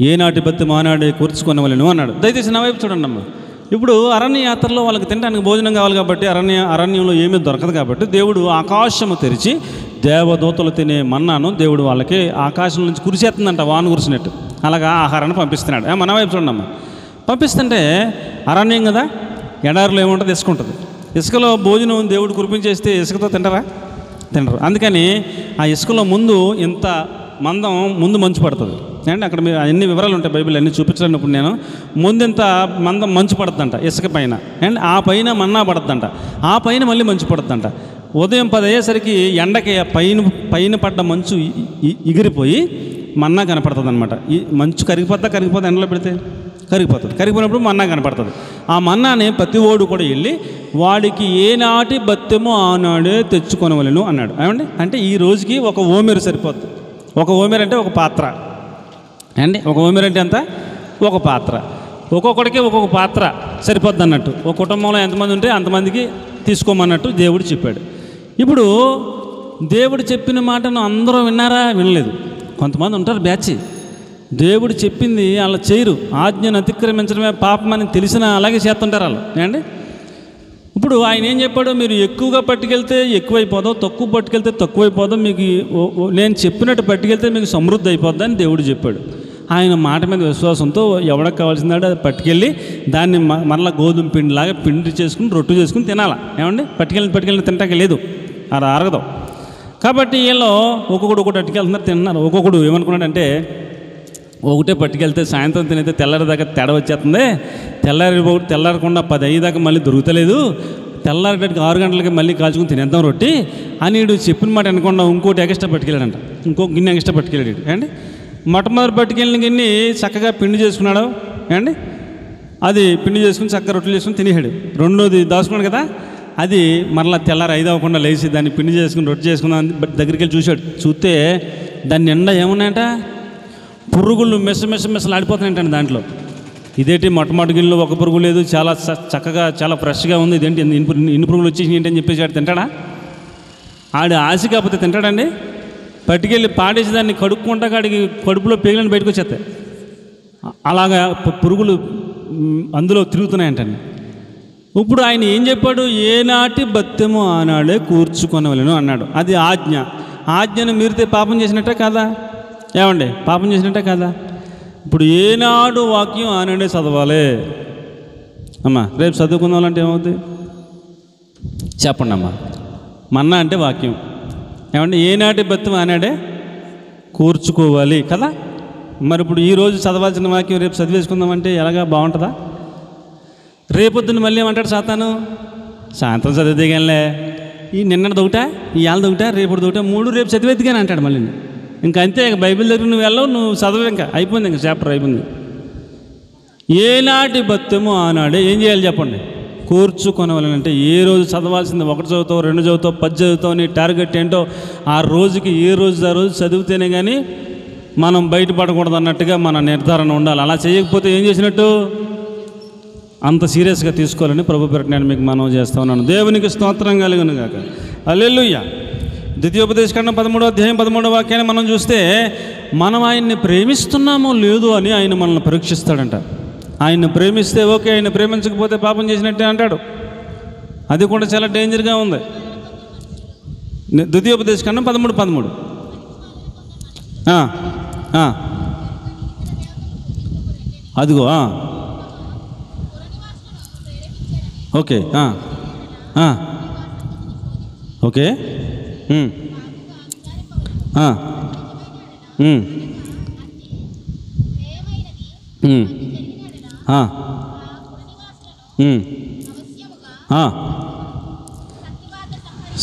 ఏనాటి బత్తి మానాడే కూర్చుకొనవలెను అన్నాడు. దయచేసి నా వైపు చూడండి అమ్మ. ఇప్పుడు అరణ్య యాత్రలో వాళ్ళకి తినడానికి భోజనం కావాలి కాబట్టి అరణ్యంలో ఏమీ దొరకదు కాబట్టి దేవుడు ఆకాశము తెరిచి దేవదూతలు తినే మన్నాను దేవుడు వాళ్ళకి ఆకాశం నుంచి కురిసేస్తుందంట, వాన కురిసినట్టు. అలాగా ఆహారాన్ని పంపిస్తున్నాడు. మన వైపు చూడండి అమ్మ. పంపిస్తుంటే అరణ్యం కదా, ఎడారిలో ఏముంటుంది? ఇసుక ఉంటుంది. ఇసుకలో భోజనం దేవుడు కురిపించేస్తే ఇసుకతో తింటారు. అందుకని ఆ ఇసుకలో ముందు ఇంత మందం ముందు మంచు పడుతుంది అండి. అక్కడ మీరు అన్ని వివరాలు ఉంటాయి బైబిల్ అన్నీ చూపించలేనప్పుడు నేను. ముందెంత మందం మంచు పడుతుందంట ఇసుక పైన అండ్ ఆ పైన మన్నా పడుతుందంట, ఆ పైన మళ్ళీ మంచు పడుతుందంట. ఉదయం 10 అయ్యేసరికి ఎండకి పైన పడ్డ మంచు ఎగిరిపోయి మన్నా కనపడుతుంది అనమాట. ఈ మంచు కరిగిపోతే ఎండలో పెడితే కరిగిపోయినప్పుడు మన్నా కనపడుతుంది. ఆ మన్నాని ప్రతి ఓడు కూడా వెళ్ళి వాడికి ఏనాటి బత్తెమో ఆనాడే తెచ్చుకొనవలెను అన్నాడు. ఏమండి? అంటే ఈ రోజుకి ఒక ఓమెరు సరిపోద్ది. ఒక ఓమెరు అంటే ఒక పాత్ర. అండి. ఒక ఓమెర్ అంటే ఎంత? ఒక పాత్ర. ఒక్కొక్కడికి ఒక్కొక్క పాత్ర సరిపోద్ది అన్నట్టు. ఒక కుటుంబంలో ఎంతమంది ఉంటే అంతమందికి తీసుకోమన్నట్టు దేవుడు చెప్పాడు. ఇప్పుడు దేవుడు చెప్పిన మాటను అందరూ విన్నారా? వినలేదు. కొంతమంది ఉంటారు బ్యాచి, దేవుడు చెప్పింది అలా చేయరు. ఆజ్ఞను అతిక్రమించడమే పాపం అని తెలిసినా అలాగే చేస్తుంటారు వాళ్ళు. ఏమండి, ఇప్పుడు ఆయన ఏం చెప్పాడు? మీరు ఎక్కువగా పట్టుకెళ్తే ఎక్కువైపోదాం, తక్కువ పట్టుకెళ్తే తక్కువైపోదాం, మీకు నేను చెప్పినట్టు పట్టుకెళ్తే మీకు సమృద్ధి అయిపోద్ది అని దేవుడు చెప్పాడు. ఆయన మాట మీద విశ్వాసంతో ఎవడకు కావాల్సిందాడో అది పట్టుకెళ్ళి దాన్ని మరలా గోధుమ పిండిలాగా పిండి చేసుకుని రొట్టు చేసుకుని తినాలా. ఏమండి, పట్టుకెళ్ళి తింటాక లేదు, అది అరగదు. కాబట్టి వీళ్ళు ఒక్కొక్కడు ఒకటి పట్టుకెళ్తున్నారు, తిన్నారు. ఒక్కొక్కడు ఏమనుకున్నాడంటే, ఒకటే పట్టుకెళ్తే సాయంత్రం తినైతే తెల్లారి దాకా తేడా వచ్చేస్తుంది, తెల్లారకుండా 10 అయ్యేదాకా మళ్ళీ దొరుకుతలేదు, తెల్లారేటట్టుగా 6 గంటలకి మళ్ళీ కాల్చుకుని తినేద్దాం రొట్టి అని వీడు చెప్పిన మాట అనుకుండా ఇంకోటి ఎక్స్ట్రా పట్టుకెళ్ళాడంట. ఇంకో గిన్నె ఎక్స్ట్రా పట్టుకెళ్ళాడు. అండి, మొట్టమొదటి పట్టుకెళ్ళిన గిన్నె చక్కగా పిండి చేసుకున్నాడు. అండి, అది పిండి చేసుకుని చక్కగా రొట్టెలు చేసుకుని తినేసాడు. రెండోది దాచుకున్నాడు కదా, అది మరలా తెల్లారి 5 అవ్వకుండా లేచి దాన్ని పిండి చేసుకుని రొట్టె చేసుకుందాం దగ్గరికి వెళ్ళి చూశాడు. చూస్తే దాని నిండా ఏమున్నాయంట? పురుగులు మెస్సలు ఆడిపోతున్నాయంటండి దాంట్లో. ఇదేంటి మొట్టమొదటి గిన్నెలో ఒక పురుగు లేదు, చాలా చక్కగా చాలా ఫ్రెష్గా ఉంది, ఇదేంటి ఇన్ని పురుగులు వచ్చేసి ఏంటి అని చెప్పేసి ఆడు తింటాడా? ఆడు ఆశ కాకపోతే తింటాడండి? పట్టుకెళ్ళి పాడేసి దాన్ని కడుక్కుంటా కాడికి కడుపులో పేగులను బయటకు వచ్చేస్తాయి. అలాగా పురుగులు అందులో తిరుగుతున్నాయంటండి. ఇప్పుడు ఆయన ఏం చెప్పాడు? ఏనాటి బత్తెము ఆనాడే కూర్చుకొనవలెను అన్నాడు. అది ఆజ్ఞ. ఆజ్ఞను మీరితే పాపం చేసినట్టే కాదా? ఏమండి, పాపం చేసినట్టే కాదా? ఇప్పుడు ఏనాడు వాక్యం ఆనాడే చదవాలి. అమ్మా, రేపు చదువుకుందామంటే ఏమవుతుంది చెప్పండి అమ్మా. మన్నా అంటే వాక్యం. ఏమంటే ఏనాటి బత్తెము ఆనాడే కూర్చుకోవాలి కదా. మరి ఇప్పుడు ఈరోజు చదవాల్సిన వాక్యం రేపు చదివేసుకుందామంటే ఎలాగా బాగుంటుందా? రేపొద్దున మళ్ళీ ఏమంటాడు సాతాను? సాయంత్రం చదివేదిగానిలే, ఈ నిన్న దొకటా, ఈ ఏళ్ళ దొకటా, రేపు దొకటా, 3 రేపు చదివేదిగాని అంటాడు మళ్ళీ. ఇంకా అంతే, బైబిల్ దగ్గర నువ్వు వెళ్ళవు, నువ్వు చదవవు, ఇంకా అయిపోయింది, ఇంకా చాప్టర్ అయిపోయింది. ఏనాటి బత్తెము ఆనాడే ఏం చేయాలి చెప్పండి? కూర్చుకొనవలనంటే ఏ రోజు చదవాల్సింది 1 చదువుతావు, 2 చదువుతావు, 10 చదువుతావు, నీ టార్గెట్ ఏంటో ఆ రోజుకి ఏ రోజు ఆ రోజు చదివితేనే కానీ మనం బయటపడకూడదు అన్నట్టుగా మన నిర్ధారణ ఉండాలి. అలా చేయకపోతే ఏం చేసినట్టు? అంత సీరియస్గా తీసుకోవాలని ప్రభు పేరిట నేను మీకు మనవి చేస్తా ఉన్నాను. దేవునికి స్తోత్రం కలుగును గాక. హల్లెలూయా. ద్వితీయోపదేశకాండం 13వ అధ్యాయం 13వ వాక్యాన్ని మనం చూస్తే, మనం ఆయన్ని ప్రేమిస్తున్నామో లేదో అని ఆయన మనల్ని పరీక్షిస్తాడంట. ఆయన్ని ప్రేమిస్తే ఓకే, ఆయన ప్రేమించకపోతే పాపం చేసినట్టే అంటాడు. అది కూడా చాలా డేంజర్గా ఉంది. ద్వితీయోపదేశకాండం 13:13. అదిగో ఓకే ఓకే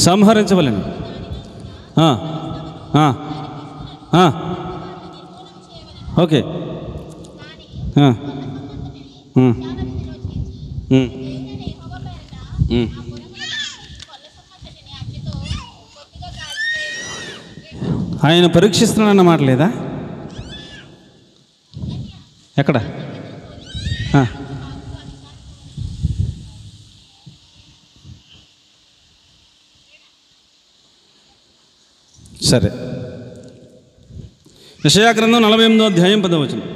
సంహరించవలను. ఓకే ఆయన పరీక్షిస్తున్నాడన్నమాట లేదా? ఎక్కడ? సరే, యెషయా గ్రంథం 48వ అధ్యాయం 10వ వచనం.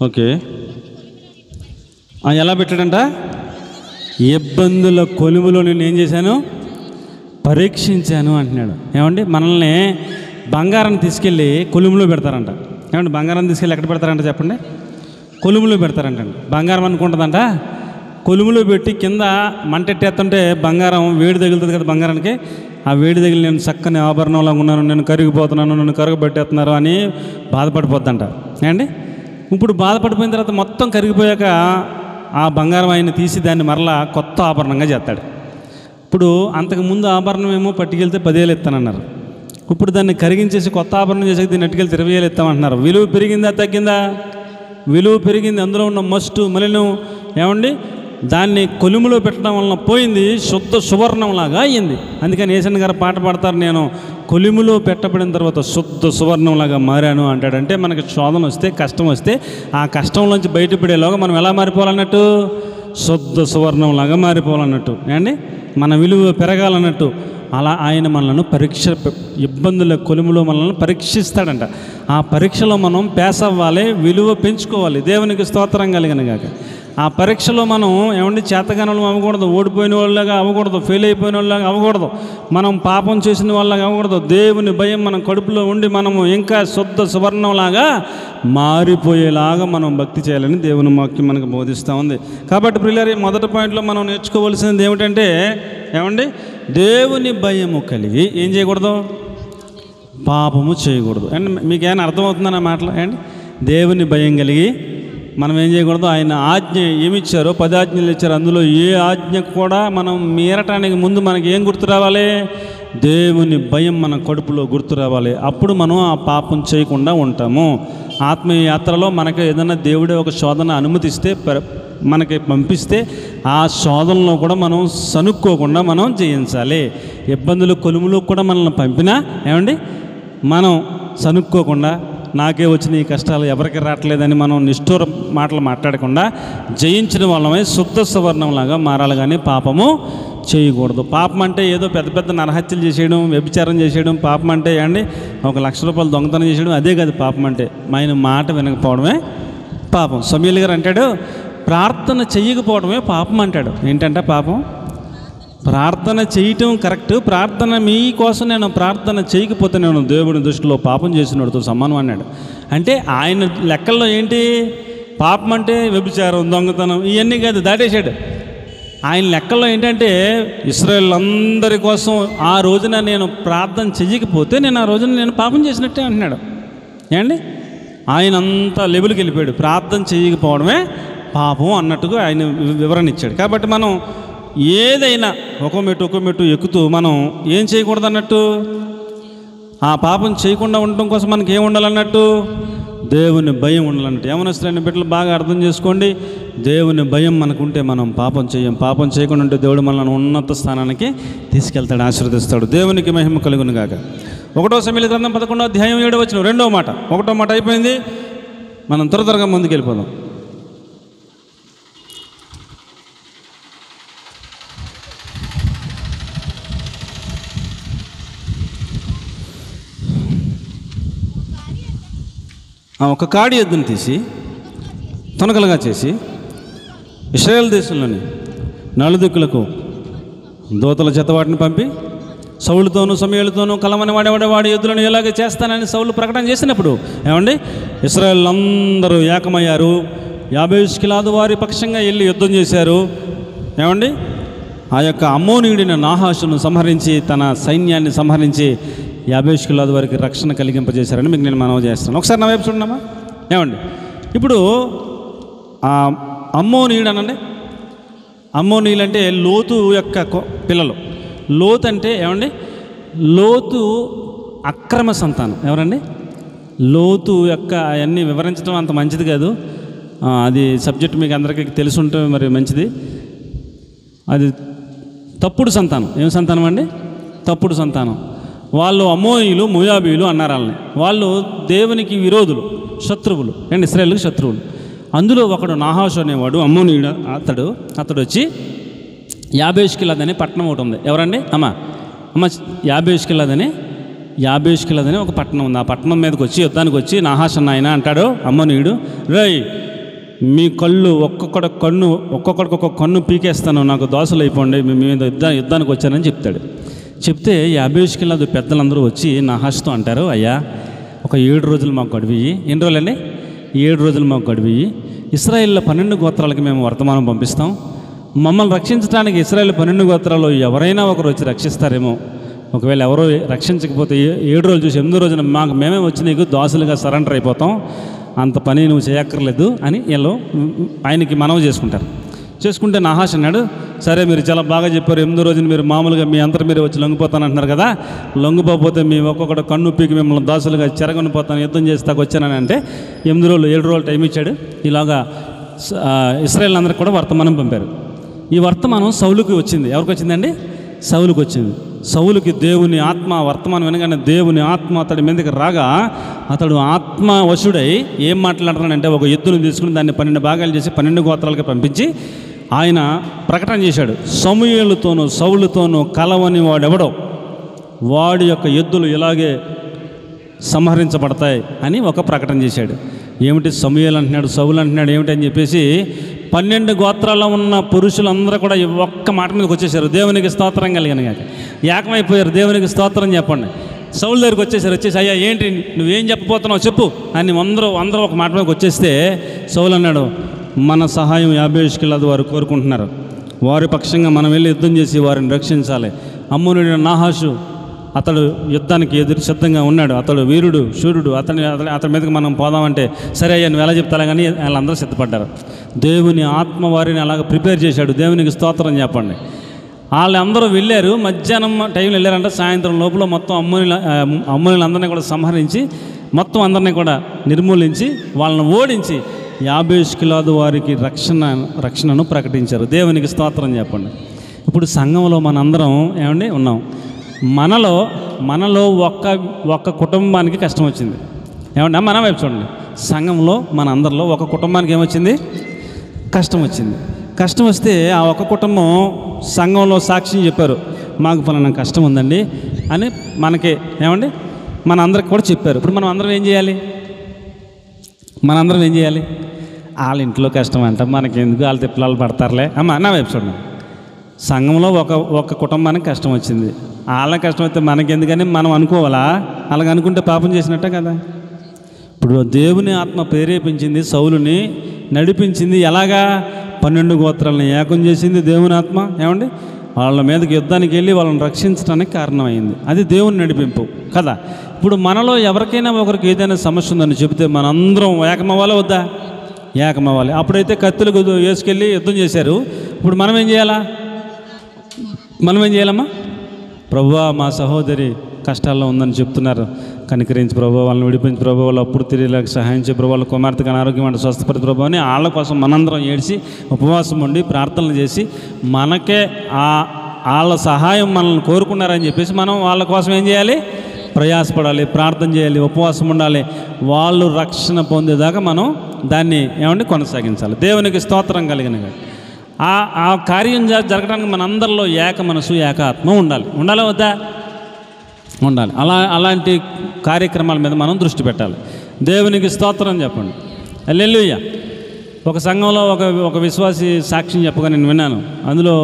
ఓకే, ఎలా పెట్టాడంట? ఇబ్బందుల కొలుములో నేను ఏం చేశాను? పరీక్షించాను అంటున్నాడు. ఏమండి, మనల్ని బంగారాన్ని తీసుకెళ్ళి కొలుములో పెడతారంట. ఏమండి, బంగారాన్ని తీసుకెళ్ళి ఎక్కడ పెడతారంట చెప్పండి? కొలుములో పెడతారంటండి. బంగారం అనుకుంటుందంట, కొలుములో పెట్టి కింద మంటెట్టేస్తుంటే బంగారం వేడి తగులుతుంది కదా బంగారానికి. ఆ వేడి తగిలి నేను చక్కని ఆభరణంలో ఉన్నాను, నేను కరిగిపోతున్నాను, నన్ను కరగబెట్టేస్తున్నారు అని బాధపడిపోద్దంట. ఏమండి, ఇప్పుడు బాధపడిపోయిన తర్వాత మొత్తం కరిగిపోయాక ఆ బంగారం ఆయన తీసి దాన్ని మరలా కొత్త ఆభరణంగా చేస్తాడు. ఇప్పుడు అంతకుముందు ఆభరణం ఏమో పట్టుకెళ్తే 10,000 ఇస్తానన్నారు. ఇప్పుడు దాన్ని కరిగించేసి కొత్త ఆభరణం చేసి దీన్ని ఎట్టుకెళ్తే 20,000 ఇస్తామంటున్నారు. విలువ పెరిగిందా తగ్గిందా? విలువ పెరిగింది. అందులో ఉన్న మస్టు మలినం ఏమండి దాన్ని కొలుములో పెట్టడం వలన పోయింది, శుద్ధ సువర్ణంలాగా అయ్యింది. అందుకని ఏసన్ గారు పాట పాడతారు, నేను కొలిములో పెట్టబడిన తర్వాత శుద్ధ సువర్ణంలాగా మారాను అంటాడంటే మనకి శోధన వస్తే కష్టం వస్తే ఆ కష్టంలోంచి బయటపడేలాగా మనం ఎలా మారిపోవాలన్నట్టు, శుద్ధ సువర్ణంలాగా మారిపోవాలన్నట్టు అండి, మన విలువ పెరగాలన్నట్టు. అలా ఆయన మనల్ని ఇబ్బందుల కొలుములో మనల్ని పరీక్షిస్తాడంట. ఆ పరీక్షలో మనం పాస్ అవ్వాలి, విలువ పెంచుకోవాలి. దేవునికి స్తోత్రం కలిగిన గాక. ఆ పరీక్షలో మనం ఏమండి చేతగాని వాళ్ళం అవ్వకూడదు, ఓడిపోయిన వాళ్ళగా అవ్వకూడదు, ఫెయిల్ అయిపోయిన వాళ్ళగా అవ్వకూడదు, మనం పాపం చేసిన వాళ్ళగా అవ్వకూడదు. దేవుని భయం మన కడుపులో ఉండి మనము ఇంకా శుద్ధ సువర్ణంలాగా మారిపోయేలాగా మనం భక్తి చేయాలని దేవుని వాక్యం మనకు బోధిస్తూ ఉంది. కాబట్టి ప్రియులారా, మొదటి పాయింట్లో మనం నేర్చుకోవాల్సింది ఏమిటంటే ఏమండి దేవుని భయము కలిగి ఏం చేయకూడదు, పాపము చేయకూడదు. అండ్ మీకేమైనా అర్థమవుతుందన్న మాటలు అండి? దేవుని భయం కలిగి మనం ఏం చేయకూడదు, ఆయన ఆజ్ఞ ఏమిచ్చారో 10 ఆజ్ఞలు ఇచ్చారు, అందులో ఏ ఆజ్ఞ కూడా మనం మీరటానికి ముందు మనకి ఏం గుర్తు రావాలి, దేవుని భయం మన కడుపులో గుర్తు రావాలి. అప్పుడు మనం ఆ పాపం చేయకుండా ఉంటాము. ఆత్మీయ యాత్రలో మనకి ఏదైనా దేవుడే ఒక శోధన అనుమతిస్తే మనకి పంపిస్తే ఆ శోధనలో కూడా మనం సనుక్కోకుండా మనం జయించాలి. ఇబ్బందులు కొలుములు కూడా మనల్ని పంపినా ఏమండి మనం సనుక్కోకుండా నాకే వచ్చిన ఈ కష్టాలు ఎవరికి రావట్లేదని మనం నిష్ఠూర మాటలు మాట్లాడకుండా జయించిన వాళ్ళమే శుద్ధ సువర్ణంలాగా మారాలి, కానీ పాపము చేయకూడదు. పాపం అంటే ఏదో పెద్ద పెద్ద నరహత్యలు చేసేయడం, వ్యభిచారం చేసేయడం పాపం అంటే అండి, 1,00,000 రూపాయలు దొంగతనం చేసేయడం అదే కాదు పాపం అంటే. ఆయన మాట వినకపోవడమే పాపం. సమూయేలు గారు అంటాడు, ప్రార్థన చెయ్యకపోవడమే పాపం అంటాడు. ఏంటంటే పాపం ప్రార్థన చేయటం కరెక్ట్, ప్రార్థన మీకోసం నేను ప్రార్థన చేయకపోతే నేను దేవుని దృష్టిలో పాపం చేసినోడితో సమానం అన్నాడు. అంటే ఆయన లెక్కల్లో ఏంటి పాపం అంటే వ్యభిచారం, దొంగతనం ఇవన్నీ కాదు, దాటేశాడు. ఆయన లెక్కల్లో ఏంటంటే ఇశ్రాయేలు అందరి కోసం ఆ రోజున నేను ప్రార్థన చెయ్యకపోతే నేను ఆ రోజున నేను పాపం చేసినట్టే అంటున్నాడు. ఏమండి ఆయన అంతా లెవెల్కి వెళ్ళిపోయాడు, ప్రార్థన చేయకపోవడమే పాపం అన్నట్టుగా ఆయన వివరణ ఇచ్చాడు. కాబట్టి మనం ఏదైనా ఒక మెట్టు ఎక్కుతూ మనం ఏం చేయకూడదు అన్నట్టు, ఆ పాపం చేయకుండా ఉండటం కోసం మనకి ఏం ఉండాలన్నట్టు, దేవుని భయం ఉండాలన్నట్టు. యవనస్తులైన బిడ్డలు బాగా అర్థం చేసుకోండి, దేవుని భయం మనకుంటే మనం పాపం చేయం. పాపం చేయకుండా ఉంటే దేవుడు మనల్ని ఉన్నత స్థానానికి తీసుకెళ్తాడు, ఆశీర్వదిస్తాడు. దేవునికి మహిమ కలుగును గాక. 1 సమూయేలు గ్రంథం 11వ అధ్యాయం 7వ వచనం 2వ మాట. 1వ మాట అయిపోయింది, మనం త్వరగా ముందుకు వెళ్ళిపోదాం. ఒక కాడి ఎద్దును తీసి తొనకలుగా చేసి ఇశ్రాయేల్ దేశంలోని నలుదిక్కులకు దూతల చేత వాటిని పంపి సౌలుతోనూ సమూయేలుతోనూ కలమని వాడేవాడు ఎద్దులను ఎలాగ చేస్తానని సౌలు ప్రకటన చేసినప్పుడు ఏమండి ఇశ్రాయేల్ అందరూ ఏకమయ్యారు. 50 షికెలాదు వారి పక్షంగా వెళ్ళి యుద్ధం చేశారు. ఏమండి ఆ యొక్క అమ్మోనీయుడైన నాహాషును సంహరించి తన సైన్యాన్ని సంహరించి 50 షికెలాదు వారికి రక్షణ కలిగింపజేశారని మీకు నేను మనవి చేస్తాను. ఒకసారి నా వైపు చూడమ్మా. ఏమండి ఇప్పుడు అమ్మోనీయుడు అనండి, అమ్మోనీయులు అంటే లోతు యొక్క పిల్లలు. లోతు అంటే ఏమండి, లోతు అక్రమ సంతానం. ఎవరండి లోతు యొక్క అవన్నీ వివరించడం అంత మంచిది కాదు, అది సబ్జెక్ట్ మీకు అందరికీ తెలుసుంటే మరి మంచిది. అది తప్పుడు సంతానం. ఏం సంతానం అండి? తప్పుడు సంతానం. వాళ్ళు అమ్మోనీయులు మోయాబీయులు అన్నారు వాళ్ళని. వాళ్ళు దేవునికి విరోధులు, శత్రువులు అండ్ ఇశ్రాయేలుకి శత్రువులు. అందులో ఒకడు నాహాషు అనేవాడు అమ్మోనీయుడు. అతడు వచ్చి 50 షికెలాదు అనే పట్టణం ఒకటి ఉంది. ఎవరండి? అమ్మ 50 షికెలాదు ఒక పట్టణం ఉంది. ఆ పట్టణం మీదకి వచ్చి యుద్ధానికి వచ్చి నాహాషు అన్న ఆయన అంటాడు అమ్మోనీయుడు, రేయ్ మీ కళ్ళు ఒక్కొక్కడికి ఒక్కొక్క కన్ను పీకేస్తాను, నాకు దోసలు అయిపోండి, మీ మీద యుద్ధానికి వచ్చానని చెప్తాడు. చెప్తే 50 షికెలాదు పెద్దలందరూ వచ్చి నాహాషుతో అంటారు, అయ్యా ఒక 7 రోజులు మాకు గడివి. ఎన్ని రోజులండి? 7 రోజులు మాకు గడివి. ఇశ్రాయేల్లో 12 గోత్రాలకి మేము వర్తమానం పంపిస్తాం. మమ్మల్ని రక్షించడానికి ఇశ్రాయేల్ 12 గోత్రాల్లో ఎవరైనా ఒకరు వచ్చి రక్షిస్తారేమో. ఒకవేళ ఎవరో రక్షించకపోతే 7 రోజులు చూసి 8వ రోజున మేమే వచ్చి నీకు దోసలుగా సరెండర్ అయిపోతాం, అంత పని నువ్వు చేయక్కర్లేదు అని వీళ్ళు ఆయనకి మనవి చేసుకుంటారు. చేసుకుంటే నాహాష్ అన్నాడు, సరే మీరు చాలా బాగా చెప్పారు, 8వ రోజున మీరు మామూలుగా మీ అంతరం మీరు వచ్చి లొంగిపోతానంటున్నారు కదా, లొంగిపోతే మీ ఒక్కొక్కటి కన్ను పీకి మిమ్మల్ని దాసులుగా చెరగొనిపోతాను, యుద్ధం చేసి దాకా వచ్చానని అంటే 8 రోజులు 7 రోజులు టైం ఇచ్చాడు. ఇలాగా ఇశ్రాయేల్ అందరికి కూడా వర్తమానం పంపారు. ఈ వర్తమానం సౌలుకి వచ్చింది. ఎవరికి వచ్చిందండి? సౌలుకి వచ్చింది. సౌలుకి దేవుని ఆత్మ వర్తమానం వినగానే దేవుని ఆత్మ అతడి మీదకి రాగా అతడు ఆత్మవశుడై ఏం మాట్లాడుతున్నాడంటే, ఒక ఎద్దును తీసుకుని దాన్ని 12 భాగాలు చేసి 12 గోత్రాలకి పంపించి ఆయన ప్రకటన చేశాడు, సమూయేలుతోనూ సౌలుతోనూ కలవని వాడెవడో వాడి యొక్క ఎద్దులు ఇలాగే సంహరించబడతాయి అని ఒక ప్రకటన చేశాడు. ఏమిటి సమూయేలు అంటున్నాడు, సౌలు అంటున్నాడు ఏమిటి అని చెప్పేసి 12 గోత్రాల్లో ఉన్న పురుషులందరూ కూడా ఒక్క మాట మీదకి వచ్చేసారు. దేవునికి స్తోత్రం కలిగిన కాక ఏకమైపోయారు. దేవునికి స్తోత్రం చెప్పండి. సౌలు దగ్గరికి వచ్చేసి అయ్యా ఏంటి నువ్వేం చెప్పబోతున్నావు చెప్పు అని అందరూ ఒక మాట మీదకి వచ్చేస్తే సౌలు అన్నాడు, మన సహాయం యాబేష్కిలాదు వారు కోరుకుంటున్నారు, వారి పక్షంగా మనం వెళ్ళి యుద్ధం చేసి వారిని రక్షించాలి. అమ్మోనుడైన నాహాషు అతడు యుద్ధానికి ఎదురు సిద్ధంగా ఉన్నాడు, అతడు వీరుడు శూరుడు, అతని మీదకి మనం పోదామంటే సరే అయ్యా నువ్వు ఎలా చెప్తారా కానీ వాళ్ళందరూ సిద్ధపడ్డారు. దేవుని ఆత్మ వారిని అలాగ ప్రిపేర్ చేశాడు. దేవునికి స్తోత్రం చెప్పండి. వాళ్ళందరూ వెళ్ళారు, మధ్యాహ్నం టైంలో వెళ్ళారంట. సాయంత్రం లోపల మొత్తం అమ్మోనీలందరినీ కూడా సంహరించి మొత్తం అందరినీ కూడా నిర్మూలించి వాళ్ళని ఓడించి యాబేష్కిలాదు వారికి రక్షణను ప్రకటించారు. దేవునికి స్తోత్రం చెప్పండి. ఇప్పుడు సంఘంలో మనందరం ఏమండి ఉన్నాం. మనలో ఒక్క కుటుంబానికి కష్టం వచ్చింది. ఏమండి మన వైపు చూడండి. సంఘంలో మన అందరిలో ఒక కుటుంబానికి ఏమొచ్చింది? కష్టం వచ్చింది. కష్టం వస్తే ఆ ఒక కుటుంబం సంఘంలో సాక్ష్యం చెప్పారు, మాకు ఫలానా కష్టం ఉందండి అని మనకి ఏమండి మన అందరికి కూడా చెప్పారు. ఇప్పుడు మనం అందరం ఏం చేయాలి? వాళ్ళ ఇంట్లో కష్టం అంట, మనకెందుకు, వాళ్ళ తిప్పలాలు పడతారులే అమ్మ నా వైపు చూడండి. సంఘంలో ఒక కుటుంబానికి కష్టం వచ్చింది, వాళ్ళకి కష్టం అయితే మనకెందుకని మనం అనుకోవాలా? అలాగ అనుకుంటే పాపం చేసినట్టే కదా. ఇప్పుడు దేవుని ఆత్మ ప్రేరేపించింది, సౌలుని నడిపించింది. ఎలాగా? 12 గోత్రాలను ఏకం చేసింది దేవుని ఆత్మ. ఏమండి వాళ్ళ మీదకి యుద్ధానికి వెళ్ళి వాళ్ళని రక్షించడానికి కారణమైంది. అది దేవుని నడిపింపు కదా. ఇప్పుడు మనలో ఎవరికైనా ఒకరికి ఏదైనా సమస్య ఉందని చెబితే మనందరం ఏకమవ్వాలా వద్దా? ఏకమవ్వాలి. అప్పుడైతే కత్తులు వేసుకెళ్ళి యుద్ధం చేశారు. ఇప్పుడు మనం ఏం చేయాలమ్మా? ప్రభువా మా సహోదరి కష్టాల్లో ఉందని చెప్తున్నారు, కనికరించి ప్రభు, వాళ్ళని విడిపించి ప్రభు, వాళ్ళు అప్పుడు తిరిగి సహాయం చేయ ప్రభు, వాళ్ళ కుమార్తెకు అనారోగ్యం అంటే స్వస్థపడి ప్రభు అని వాళ్ళ కోసం మనందరం ఏడ్చి ఉపవాసం ఉండి ప్రార్థనలు చేసి మనకే వాళ్ళ సహాయం మనల్ని కోరుకున్నారని చెప్పేసి మనం వాళ్ళ కోసం ఏం చేయాలి? ప్రయాసపడాలి, ప్రార్థన చేయాలి, ఉపవాసం ఉండాలి. వాళ్ళు రక్షణ పొందేదాకా మనం దాన్ని ఏమండి కొనసాగించాలి. దేవునికి స్తోత్రం కలిగినగా ఆ కార్యం జరగడానికి మనందరిలో ఏక మనసు ఏక ఆత్మ ఉండాలి వద్దా? ఉండాలి. అలాంటి కార్యక్రమాల మీద మనం దృష్టి పెట్టాలి. దేవునికి స్తోత్రం చెప్పండి. హల్లెలూయా. ఒక సంఘంలో ఒక విశ్వాసి సాక్ష్యం చెప్పగా నేను విన్నాను. అందులో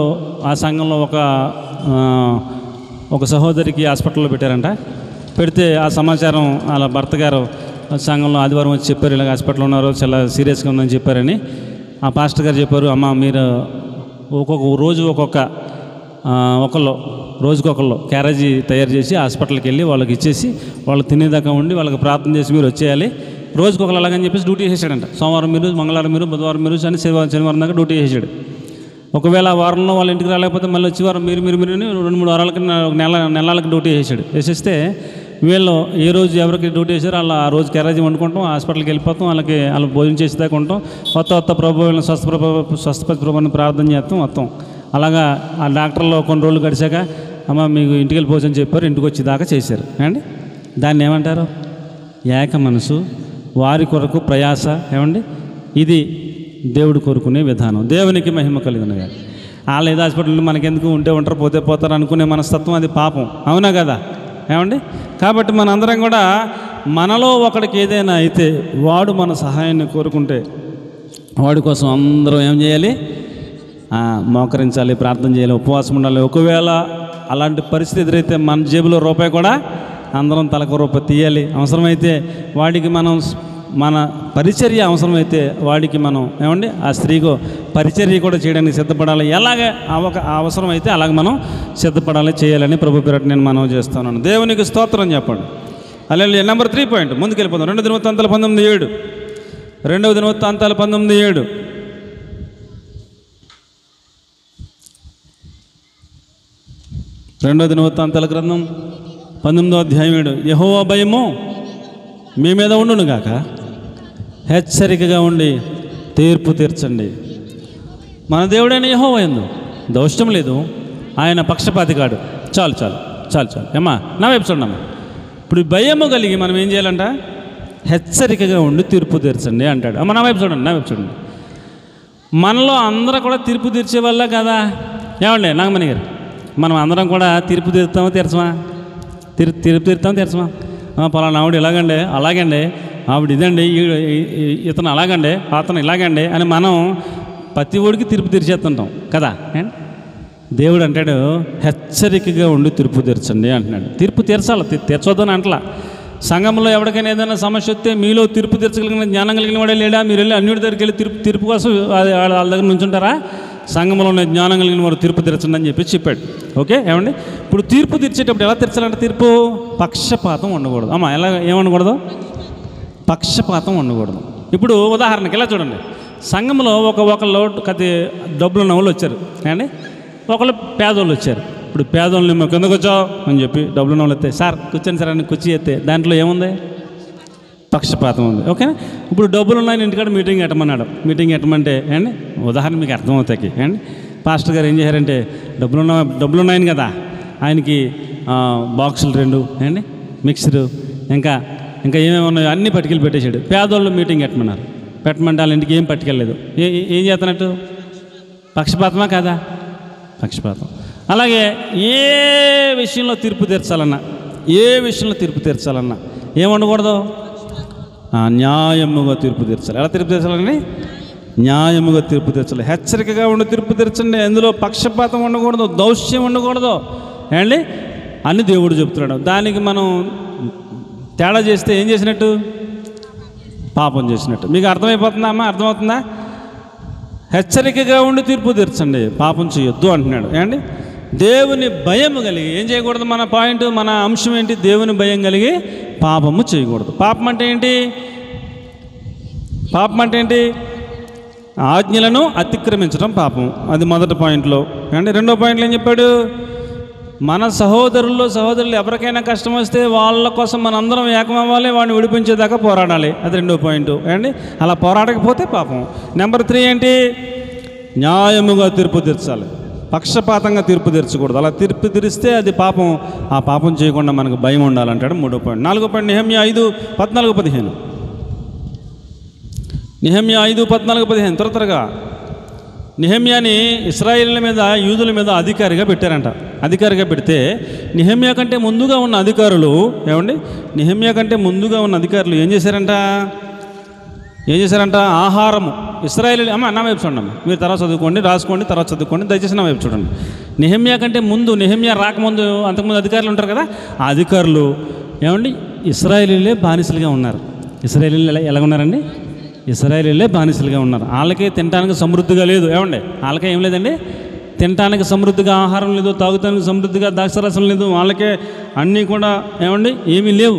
ఆ సంఘంలో ఒక సహోదరికి హాస్పిటల్లో పెట్టారంట. పెడితే ఆ సమాచారం వాళ్ళ భర్త గారు సంఘంలో ఆదివారం వచ్చి చెప్పారు, ఇలాగ హాస్పిటల్లో ఉన్నారు, చాలా సీరియస్గా ఉందని చెప్పారని. ఆ పాస్టర్ గారు చెప్పారు, అమ్మ మీరు ఒక్కొక్క రోజు రోజుకొకళ్ళు క్యారేజీ తయారు చేసి హాస్పిటల్కి వెళ్ళి వాళ్ళకి ఇచ్చేసి వాళ్ళు తినేదాకా ఉండి వాళ్ళకి ప్రార్థన చేసి మీరు వచ్చేయాలి. రోజుకొకళ్ళు అలాగని చెప్పేసి డ్యూటీ చేశాడంట. సోమవారం మీరు, మంగళవారం మీరు, బుధవారం మీరు, శనివారం దాకా డ్యూటీ చేశాడు. ఒకవేళ వారంలో వాళ్ళ ఇంటికి రాలేకపోతే మళ్ళీ వచ్చే వారం మీరు 2-3 వారాలకి నెలలకు డ్యూటీ చేశాడు. వేసేస్తే వీళ్ళు ఏ రోజు ఎవరికి డ్యూటీ చేశారో వాళ్ళు ఆ రోజు క్యారేజీ వండుకుంటాం, హాస్పిటల్కి వెళ్ళిపోతాం, వాళ్ళు భోజనం చేసేదాకా ఉంటాం. కొత్త ప్రభు వీళ్ళని స్వస్థపతి ప్రభుని ప్రార్థన చేస్తాం మొత్తం. అలాగా ఆ డాక్టర్లో కొన్ని రోజులు గడిచాక అమ్మ మీకు ఇంటికి వెళ్ళిపోవచ్చు అని చెప్పారు. ఇంటికి వచ్చేదాకా చేశారు అండి. దాన్ని ఏమంటారు? ఏక మనసు, వారి కొరకు ప్రయాస. ఏమండి ఇది దేవుడు కోరుకునే విధానం. దేవునికి మహిమ కలిగినగా. వాళ్ళు ఏదో హాస్పిటల్లో మనకెందుకు ఉంటే ఉంటారు, పోతే పోతారు అనుకునే మనస్తత్వం అది పాపం. అవునా కదా? ఏమండి కాబట్టి మనందరం కూడా మనలో ఒకడికి ఏదైనా అయితే వాడు మన సహాయాన్ని కోరుకుంటే వాడి కోసం అందరం ఏం చేయాలి? మోకరించాలి, ప్రార్థన చేయాలి, ఉపవాసం ఉండాలి. ఒకవేళ అలాంటి పరిస్థితి ఎదురైతే మన జేబులో రూపాయి కూడా అందరం తలకు రూపాయి తీయాలి. అవసరమైతే వాడికి మన పరిచర్య అవసరమైతే వాడికి మనం ఏమండి ఆ స్త్రీకు పరిచర్య కూడా చేయడానికి సిద్ధపడాలి. ఎలాగ అవసరమైతే అలాగ మనం సిద్ధపడాలి, చేయాలని ప్రభు పేరట నేను మనవి చేస్తున్నాను. దేవునికి స్తోత్రం చెప్పండి. అలాగే నెంబర్ 3 పాయింట్ ముందుకెళ్ళిపోతాం. 2 దినవృత్తాంతాలు 19:7. 2 దినవృత్తాంతాలు 19:7. రెండో దినవృత్తాంతాల గ్రంథం 18వ అధ్యాయం యెహోవా భయము మీ మీద ఉండును గాక, హెచ్చరికగా ఉండి తీర్పు తీర్చండి. మన దేవుడైన యెహోవా యందు దోషం లేదు, ఆయన పక్షపాతి కాడు. చాలు చాలు చాలు చాలు ఏమ్మా, నా వైపు చూడమ్మా. ఇప్పుడు భయము కలిగి మనం ఏం చేయాలంట? హెచ్చరికగా ఉండి తీర్పు తీర్చండి అంటాడు. అమ్మ నా వైపు చూడండి, నా వైపు చూడండి. మనలో అందరూ కూడా తీర్పు తీర్చే వల్ల కదా ఏమండి నాగమణి గారు, మనం అందరం కూడా తీర్పు తీరుతామో తీర్చమా? తీర్పు తీరుతామో తీర్చమా? పలానా ఆవిడ ఇలాగండి, అలాగండి, ఆవిడ ఇదండి, ఇతను అలాగండి, అతను ఇలాగండి అని మనం ప్రతి ఒడికి తీర్పు తీర్చేస్తుంటాం కదా. దేవుడు అంటాడు హెచ్చరికగా ఉండి తీర్పు తీర్చండి అంటున్నాడు. తీర్పు తీర్చాలి, తీర్చొద్దని అంటలా. సంఘంలో ఎవరికైనా ఏదైనా సమస్య వస్తే మీలో తీర్పు తీర్చగలిగిన జ్ఞానం కలిగిన వాడే లేడా? మీరు వెళ్ళి అన్నిటి దగ్గరికి వెళ్ళి తీర్పు కోసం వాళ్ళ దగ్గర నుంచుంటారా? సంఘంలో ఉన్న జ్ఞానం కలిగిన వారు తీర్పు తీర్చండి అని చెప్పాడు. ఓకే ఏమండి, ఇప్పుడు తీర్పు తీర్చేటప్పుడు ఎలా తీర్చాలంటే తీర్పు పక్షపాతం ఉండకూడదు. అమ్మ ఎలా ఏమనకూడదు? పక్షపాతం ఉండకూడదు. ఇప్పుడు ఉదాహరణకి ఇలా చూడండి, సంఘంలో ఒకళ్ళు డబ్బులు ఉన్న వాళ్ళు వచ్చారు అండి, ఒకళ్ళు పేదోళ్ళు వచ్చారు. ఇప్పుడు పేదోళ్ళని మేము కిందకు వచ్చావు అని చెప్పి డబ్బులు ఉన్న వాళ్ళు ఎత్తే, సార్ కూర్చొని సార్ అని కుర్చీ ఎత్తే దాంట్లో ఏముంది? పక్షపాతం ఉంది. ఓకేనా? ఇప్పుడు డబ్బులు ఉన్నాయి ఇంటికాడ మీటింగ్ పెట్టమన్నాడు. మీటింగ్ పెట్టమంటే అండి ఉదాహరణ మీకు అర్థమవుతాయి అండి. పాస్టర్ గారు ఏం చేశారంటే డబ్బులు ఉన్నాయని కదా ఆయనకి బాక్సులు 2 అండి, మిక్సరు, ఇంకా ఏమేమి ఉన్నాయో అన్నీ పట్టుకెళ్ళి పెట్టేశాడు. పేదోళ్ళు మీటింగ్ పెట్టమంటే వాళ్ళ ఇంటికి ఏం పట్టుకెళ్ళలేదు. ఏం చేస్తున్నట్టు? పక్షపాతమా కాదా? పక్షపాతం. అలాగే ఏ విషయంలో తీర్పు తీర్చాలన్నా ఏమండకూడదు? న్యాయముగా తీర్పు తీర్చాలి. ఎలా తీర్పు తీర్చాలని? న్యాయముగా తీర్పు తీర్చాలి. హెచ్చరికగా ఉండి తీర్పు తీర్చండి. ఎందులో పక్షపాతం ఉండకూడదు, దౌష్యం ఉండకూడదు అండి అని దేవుడు చెప్తున్నాడు. దానికి మనం తేడా చేస్తే ఏం చేసినట్టు? పాపం చేసినట్టు. మీకు అర్థమైపోతుందా అమ్మా? అర్థమవుతుందా? హెచ్చరికగా ఉండి తీర్పు తీర్చండి, పాపం చేయొద్దు అంటున్నాడు అండి. దేవుని భయం కలిగి ఏం చేయకూడదు? మన పాయింట్, మన అంశం ఏంటి? దేవుని భయం కలిగి పాపము చేయకూడదు. పాపం అంటే ఏంటి? ఆజ్ఞలను అతిక్రమించడం పాపం. అది మొదటి పాయింట్లో అండి. రెండో పాయింట్లో ఏం చెప్పాడు? మన సహోదరులు ఎవరికైనా కష్టం వస్తే వాళ్ళ కోసం మనందరం ఏకమవ్వాలి, వాడిని విడిపించేదాకా పోరాడాలి. అది రెండో పాయింట్ అండి. అలా పోరాడకపోతే పాపం. నెంబర్ 3 ఏంటి? న్యాయముగా తీర్పు తీర్చాలి, పక్షపాతంగా తీర్పు తీర్చకూడదు. అలా తీర్పు తీరిస్తే అది పాపం. ఆ పాపం చేయకుండా మనకు భయం ఉండాలంటాడు. 3వ పాయింట్. 4వ పాయింట్ నెహెమ్యా 5:14-15. నెహెమ్యా 5:14-15 త్వరగా. నెహెమ్యాని ఇశ్రాయేలుల మీద, యూదుల మీద అధికారిగా పెట్టారంట. అధికారిగా పెడితే నెహెమ్యా కంటే ముందుగా ఉన్న అధికారులు ఏం చేశారంట? ఆహారము ఇశ్రాయేలు అమ్మ నా వైపు చూడండి. మీరు తర్వాత చదువుకోండి, రాసుకోండి, తర్వాత చదువుకోండి, దయచేసి నా వైపు చూడండి. నెహెమ్యా కంటే ముందు, నెహెమ్యా రాకముందు అంతకుముందు అధికారులు ఉంటారు కదా, ఆ అధికారులు ఇశ్రాయేలీలే బానిసలుగా ఉన్నారు. ఇశ్రాయేలీలు ఎలా ఉన్నారండి? ఇశ్రాయేలీలే బానిసలుగా ఉన్నారు. వాళ్ళకే తినడానికి సమృద్ధిగా లేదు. వాళ్ళకే ఏం లేదండి? తినడానికి సమృద్ధిగా ఆహారం లేదు, తాగుతానికి సమృద్ధిగా ద్రాక్షరసం లేదు. వాళ్ళకే అన్నీ కూడా ఏమీ లేవు,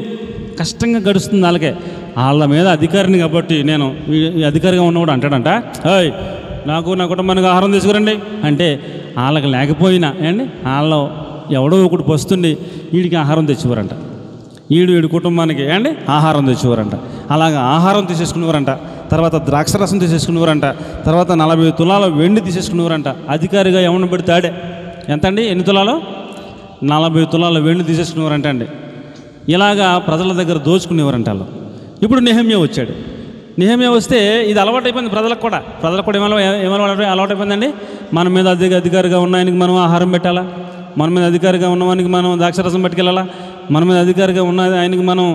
కష్టంగా గడుస్తుంది వాళ్ళకే. వాళ్ళ మీద అధికారిని కాబట్టి నేను ఈ అధికారిగా ఉన్నవాడు అంటాడంట, నా కుటుంబానికి ఆహారం తీసుకురండి అంటే వాళ్ళకి లేకపోయినా వాళ్ళలో ఎవడో ఒకటి వస్తుండి వీడికి ఆహారం తెచ్చేవారంట. వీడి కుటుంబానికి ఆహారం తెచ్చేవారంట. అలాగా ఆహారం తీసేసుకునేవారంట. తర్వాత ద్రాక్షరసం తీసేసుకునేవారంట. తర్వాత 40 తులాల వెండి తీసేసుకునేవారంట. అధికారిగా ఎవరిని పెడితే ఆడే ఎంతండి? ఎన్ని తులాలు? 40 తులాల వెండి తీసేసుకునేవారంట అండి. ఇలాగా ప్రజల దగ్గర దోచుకునేవారంట వాళ్ళు. ఇప్పుడు నెహెమ్యా వచ్చాడు. నెహెమ్యా వస్తే ఇది అలవాటైపోయింది ప్రజలకు కూడా ఏమన్నా అలవాటైపోయిందండి? మన మీద అధికారిగా ఉన్న ఆయనకి మనం ఆహారం పెట్టాలా, మన మీద అధికారిగా ఉన్నవానికి మనం ద్రాక్షరసం పట్టుకెళ్ళాలా, మన మీద అధికారిగా ఉన్న ఆయనకి మనం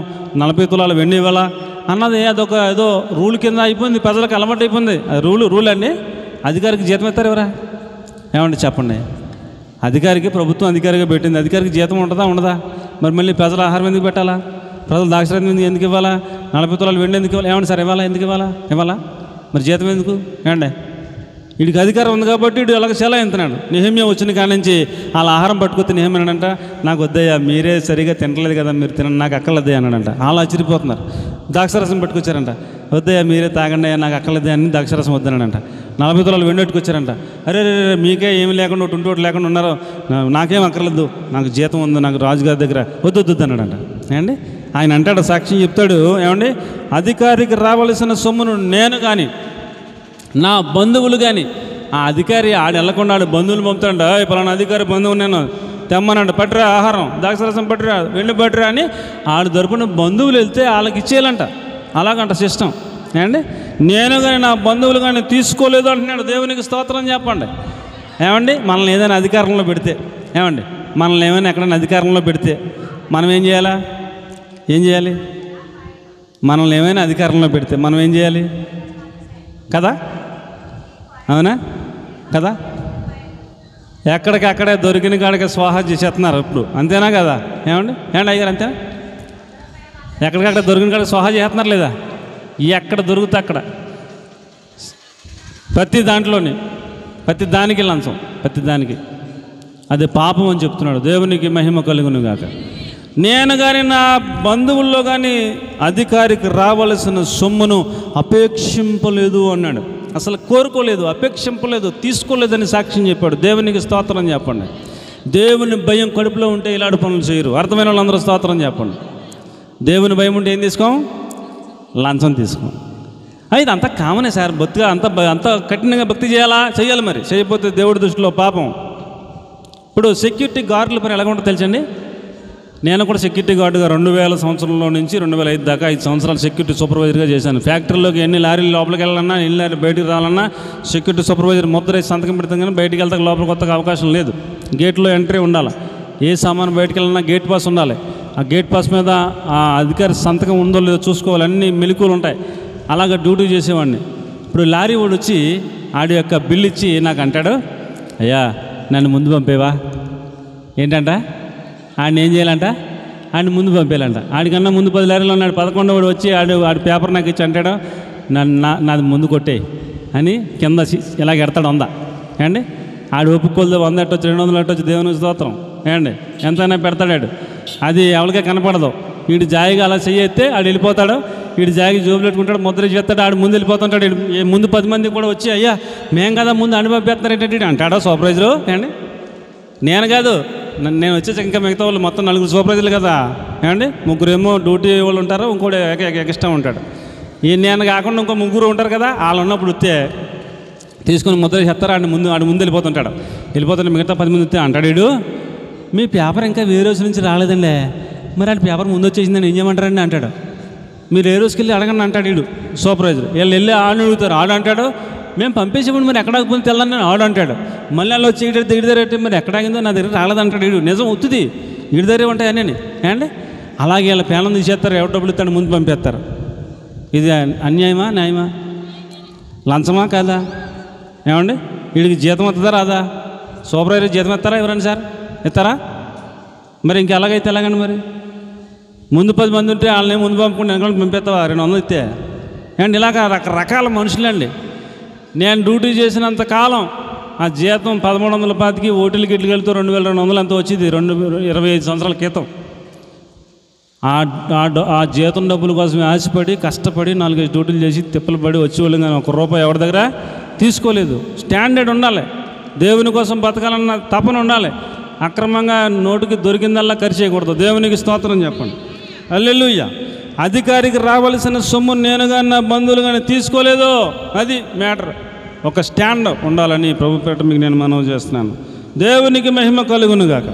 40 తులాల వెండి ఇవ్వాలా అన్నది అదొక ఏదో రూల్ కింద అయిపోయింది. ప్రజలకు అలవాటు అయిపోయింది. రూల్ అండి. అధికారికి జీతం ఇస్తారు ఎవరా? చెప్పండి. అధికారికి ప్రభుత్వం అధికారిగా పెట్టింది, అధికారికి జీతం ఉండదా? మరి మళ్ళీ ప్రజల ఆహారం ఎందుకు పెట్టాలా? ప్రజలు ద్రాక్షరసం ఎందుకు ఇవ్వాలా? 40 తులాలు వెండి ఎందుకు ఇవ్వాలి? సార్ ఎందుకు ఇవ్వాలా? మరి జీతం ఎందుకు? వీడికి అధికారం ఉంది కాబట్టి వీడు అలాగ చాలా ఎంతున్నాడు. నెహెమ్యా వచ్చిన కాడ నుంచి వాళ్ళ ఆహారం పట్టుకొస్తే నెహెమ్యా నాకు వద్దయ్యా, మీరే సరిగా తినలేదు కదా, మీరు నాకు అక్కర్లేదయ్యా అన్నాడంట. వాళ్ళు ఆశ్చర్యపోతున్నారు. ద్రాక్షరసం పెట్టుకొచ్చారంట. వద్దయ్యా మీరే తాగండి, నాకు అక్కర్లేదు అని ద్రాక్షరసం వద్దనంట. 40 తులాలు వెండి పెట్టుకొచ్చారంట. అరే మీకే ఏమి లేకుండా ఒకటి లేకుండా ఉన్నారు, నాకేం అక్కర్లేదు, నాకు జీతం ఉంది, నాకు రాజుగారి దగ్గర వద్దు అన్నాడంట. ఏమండి ఆయన అంటాడు, సాక్ష్యం చెప్తాడు, ఏమండి అధికారికి రావలసిన సొమ్మును నేను కానీ నా బంధువులు కానీ, ఆ అధికారి ఆడు వెళ్ళకుండా ఆడు బంధువులు పంపుతాడంట, పలానా అధికారి బంధువు నేను తెమ్మనంట, పట్టురా ఆహారం, ద్రాక్షరసం పట్టురా, వెండి పట్టురా అని ఆడు తరపున బంధువులు వెళ్తే వాళ్ళకి ఇచ్చేయాలంట. అలాగంట సిస్టమ్. ఏమండి నేను కానీ నా బంధువులు కానీ తీసుకోలేదు అంటున్నాడు. దేవునికి స్తోత్రం చెప్పండి. ఏమండి మనల్ని ఏదైనా అధికారంలో పెడితే, ఏమండి మనల్ని ఏమైనా ఎక్కడైనా అధికారంలో పెడితే మనం ఏం చేయాలి? మనల్ని ఏమైనా అధికారంలో పెడితే మనం ఏం చేయాలి కదా? అవునా కదా? ఎక్కడికక్కడే దొరికిన కాడికి స్వాహా చేసేస్తున్నారు ఇప్పుడు, అంతేనా కదా? ఏమండి అయ్యారు అంతేనా? ఎక్కడికక్కడ దొరికిన కాడికి స్వాహా చేస్తున్నారు లేదా? ఎక్కడ దొరికితే అక్కడ ప్రతి దానికి లంచం, ప్రతి దానికి. అది పాపం అని చెప్తున్నాడు. దేవునికి మహిమ కలుగును గాక. నేను కానీ నా బంధువుల్లో కానీ అధికారికి రావలసిన సొమ్మును అపేక్షింపలేదు అన్నాడు. అసలు కోరుకోలేదు, అపేక్షింపలేదు, తీసుకోలేదని సాక్ష్యం చెప్పాడు. దేవునికి స్తోత్రం చెప్పండి. దేవుని భయం కడుపులో ఉంటే ఇలాంటి పనులు చేయరు. అర్థమైన వాళ్ళందరూ స్తోత్రం చెప్పండి. దేవుని భయం ఉంటే ఏం తీసుకోం? లంచం తీసుకోం. అయితే అంత కామనే సార్, బొత్తిగా అంత కఠినంగా భక్తి చేయాలి మరి, చేయకపోతే దేవుడి దృష్టిలో పాపం. ఇప్పుడు సెక్యూరిటీ గార్డుల పని ఎలాగ ఉంటుందో తెలుసండి. నేను కూడా సెక్యూరిటీ గార్డుగా 2000 సంవత్సరంలో నుంచి 2005 దాకా 5 సంవత్సరాలు సెక్యూరిటీ సూపర్వైజర్గా చేశాను. ఫ్యాక్టరీలోకి ఎన్ని లారీలు లోపలికి వెళ్ళాలన్నా, ఎన్ని లారీలు బయటికి రావాలన్నా సెక్యూరిటీ సూపర్వైజర్ ముద్ర వేసి సంతకం పెడతాం, కానీ బయటికి వెళ్తాక లోపల కొత్తగా అవకాశం లేదు. గేట్లో ఎంట్రీ ఉండాలి. ఏ సామాను బయటికి వెళ్ళినా గేట్ పాస్ ఉండాలి. ఆ గేట్ పాస్ మీద ఆ అధికారి సంతకం ఉందో లేదో చూసుకోవాలి. అన్ని మెలకువలు ఉంటాయి. అలాగ డ్యూటీ చేసేవాడిని. ఇప్పుడు లారీ వాడు వచ్చి ఆడి యొక్క బిల్లు ఇచ్చి నాకు అంటాడు, అయ్యా నన్ను ముందు పంపేవా ఏంటంట, ఆడిని ఏం చేయాలంట, ఆడిని ముందు పంపేయాలంట. ఆడికన్నా ముందు 10 లారీలు ఉన్నాడు. 11వ వాడు వచ్చి ఆడి పేపర్ నాకు ఇచ్చి అంటాడు, నాది ముందు కొట్టే అని కింద ఇలాగ ఎడతాడు 100. ఏమండి ఆడు ఒప్పుకోలేదు, 100 ఎట్టొచ్చు, 200 ఎట్టొచ్చు, దేవుని స్తోత్రం. ఏమండి ఎంతైనా పెడతాడు. అది ఎవరికే కనపడదు. వీడు జాయిగా అలా చెయ్యితే ఆడు వెళ్ళిపోతాడు. వీడు జాయిగా జోబులు పెట్టుకుంటాడు, ముద్ర చేస్తాడు, ఆడు ముందు వెళ్ళిపోతుంటాడు. ముందు 10 మంది కూడా వచ్చి, అయ్యా మేము కదా ముందు అనుభవిస్తున్నారు ఏంటంటే అంటాడో సూపర్వైజరు. ఏమండి నేను కాదు, నేను వచ్చేసి ఇంకా మిగతా వాళ్ళు మొత్తం 4 సూపర్వైజర్లు కదా. ఏమండి 3 ఏమో డ్యూటీ వాళ్ళు ఉంటారు, ఇంకోటి ఎక్స్ట్రా ఉంటాడు. నేను కాకుండా ఇంకో 3 ఉంటారు కదా. వాళ్ళు ఉన్నప్పుడు వస్తే తీసుకొని ముద్ర చేస్తారు. ఆడు ముందు వెళ్ళిపోతుంటే మిగతా 10 మంది వస్తే అంటాడు, వీడు మీ పేపర్ ఇంకా వేరే రోజు నుంచి రాలేదండి, మరి ఆడి పేపర్ ముందు వచ్చేసిందని ఏం చేయమంటారండి అంటాడు. మీరు ఏ రోజుకి వెళ్ళి అడగండి అంటాడు వీడు సూపర్వైజర్. వీళ్ళు వెళ్ళి ఆడిని అడుగుతారు. ఆడు అంటాడు, మేము పంపించేప్పుడు మరి ఎక్కడ ఆగిపోతే తెల్లని ఆడు అంటాడు. మళ్ళీ వాళ్ళు వచ్చి దగ్గర మరి ఎక్కడ ఆగిందో నా దగ్గర రాలేదంటాడు వీడు. నిజం ఒత్తుది, వీడి దగ్గరే ఉంటాయని. ఏమండి అలాగే వీళ్ళ పేలం తీసేస్తారు, ఎవరు డబ్బులు ఇస్తాడు ముందు పంపేస్తారు. ఇది అన్యాయమా న్యాయమా? లంచమా కాదా? ఏమండి వీడికి జీతం వస్తుందా రాదా? సూపర్వైజర్ జీతం ఇస్తారా ఎవరండి సార్? ఇస్తారా? మరి ఇంక ఎలాగైతే ఎలాగండి? మరి ముందు 10 మంది ఉంటే వాళ్ళని ముందు పంపుకుంటే వెనకాల పంపిస్తావా? 200 ఇస్తే. అండ్ ఇలాగ రకరకాల మనుషులండి. నేను డ్యూటీ చేసినంత కాలం ఆ జీతం 1325కి ఓటీలు గిట్లు వెళ్తూ 2200 అంత వచ్చింది 25 సంవత్సరాల క్రితం. ఆ జీతం డబ్బుల కోసం ఆశపడి కష్టపడి 4-5 డ్యూటీలు చేసి తిప్పలు పడి వచ్చేవాళ్ళు, కానీ ₹1 ఎవరి దగ్గర తీసుకోలేదు. స్టాండర్డ్ ఉండాలి, దేవుని కోసం బతకాలన్న తపన ఉండాలి. అక్రమంగా నోటికి దొరికిందల్లా ఖర్చు చేయకూడదు. దేవునికి స్తోత్రం చెప్పండి. హల్లెలూయా. అధికారికి రావాల్సిన సొమ్ము నేను కానీ నా బంధువులు కానీ తీసుకోలేదు. అది మ్యాటర్. ఒక స్టాండ్ ఉండాలని ప్రభుపేట మీకు నేను మనవి చేస్తున్నాను. దేవునికి మహిమ కలుగును గాక.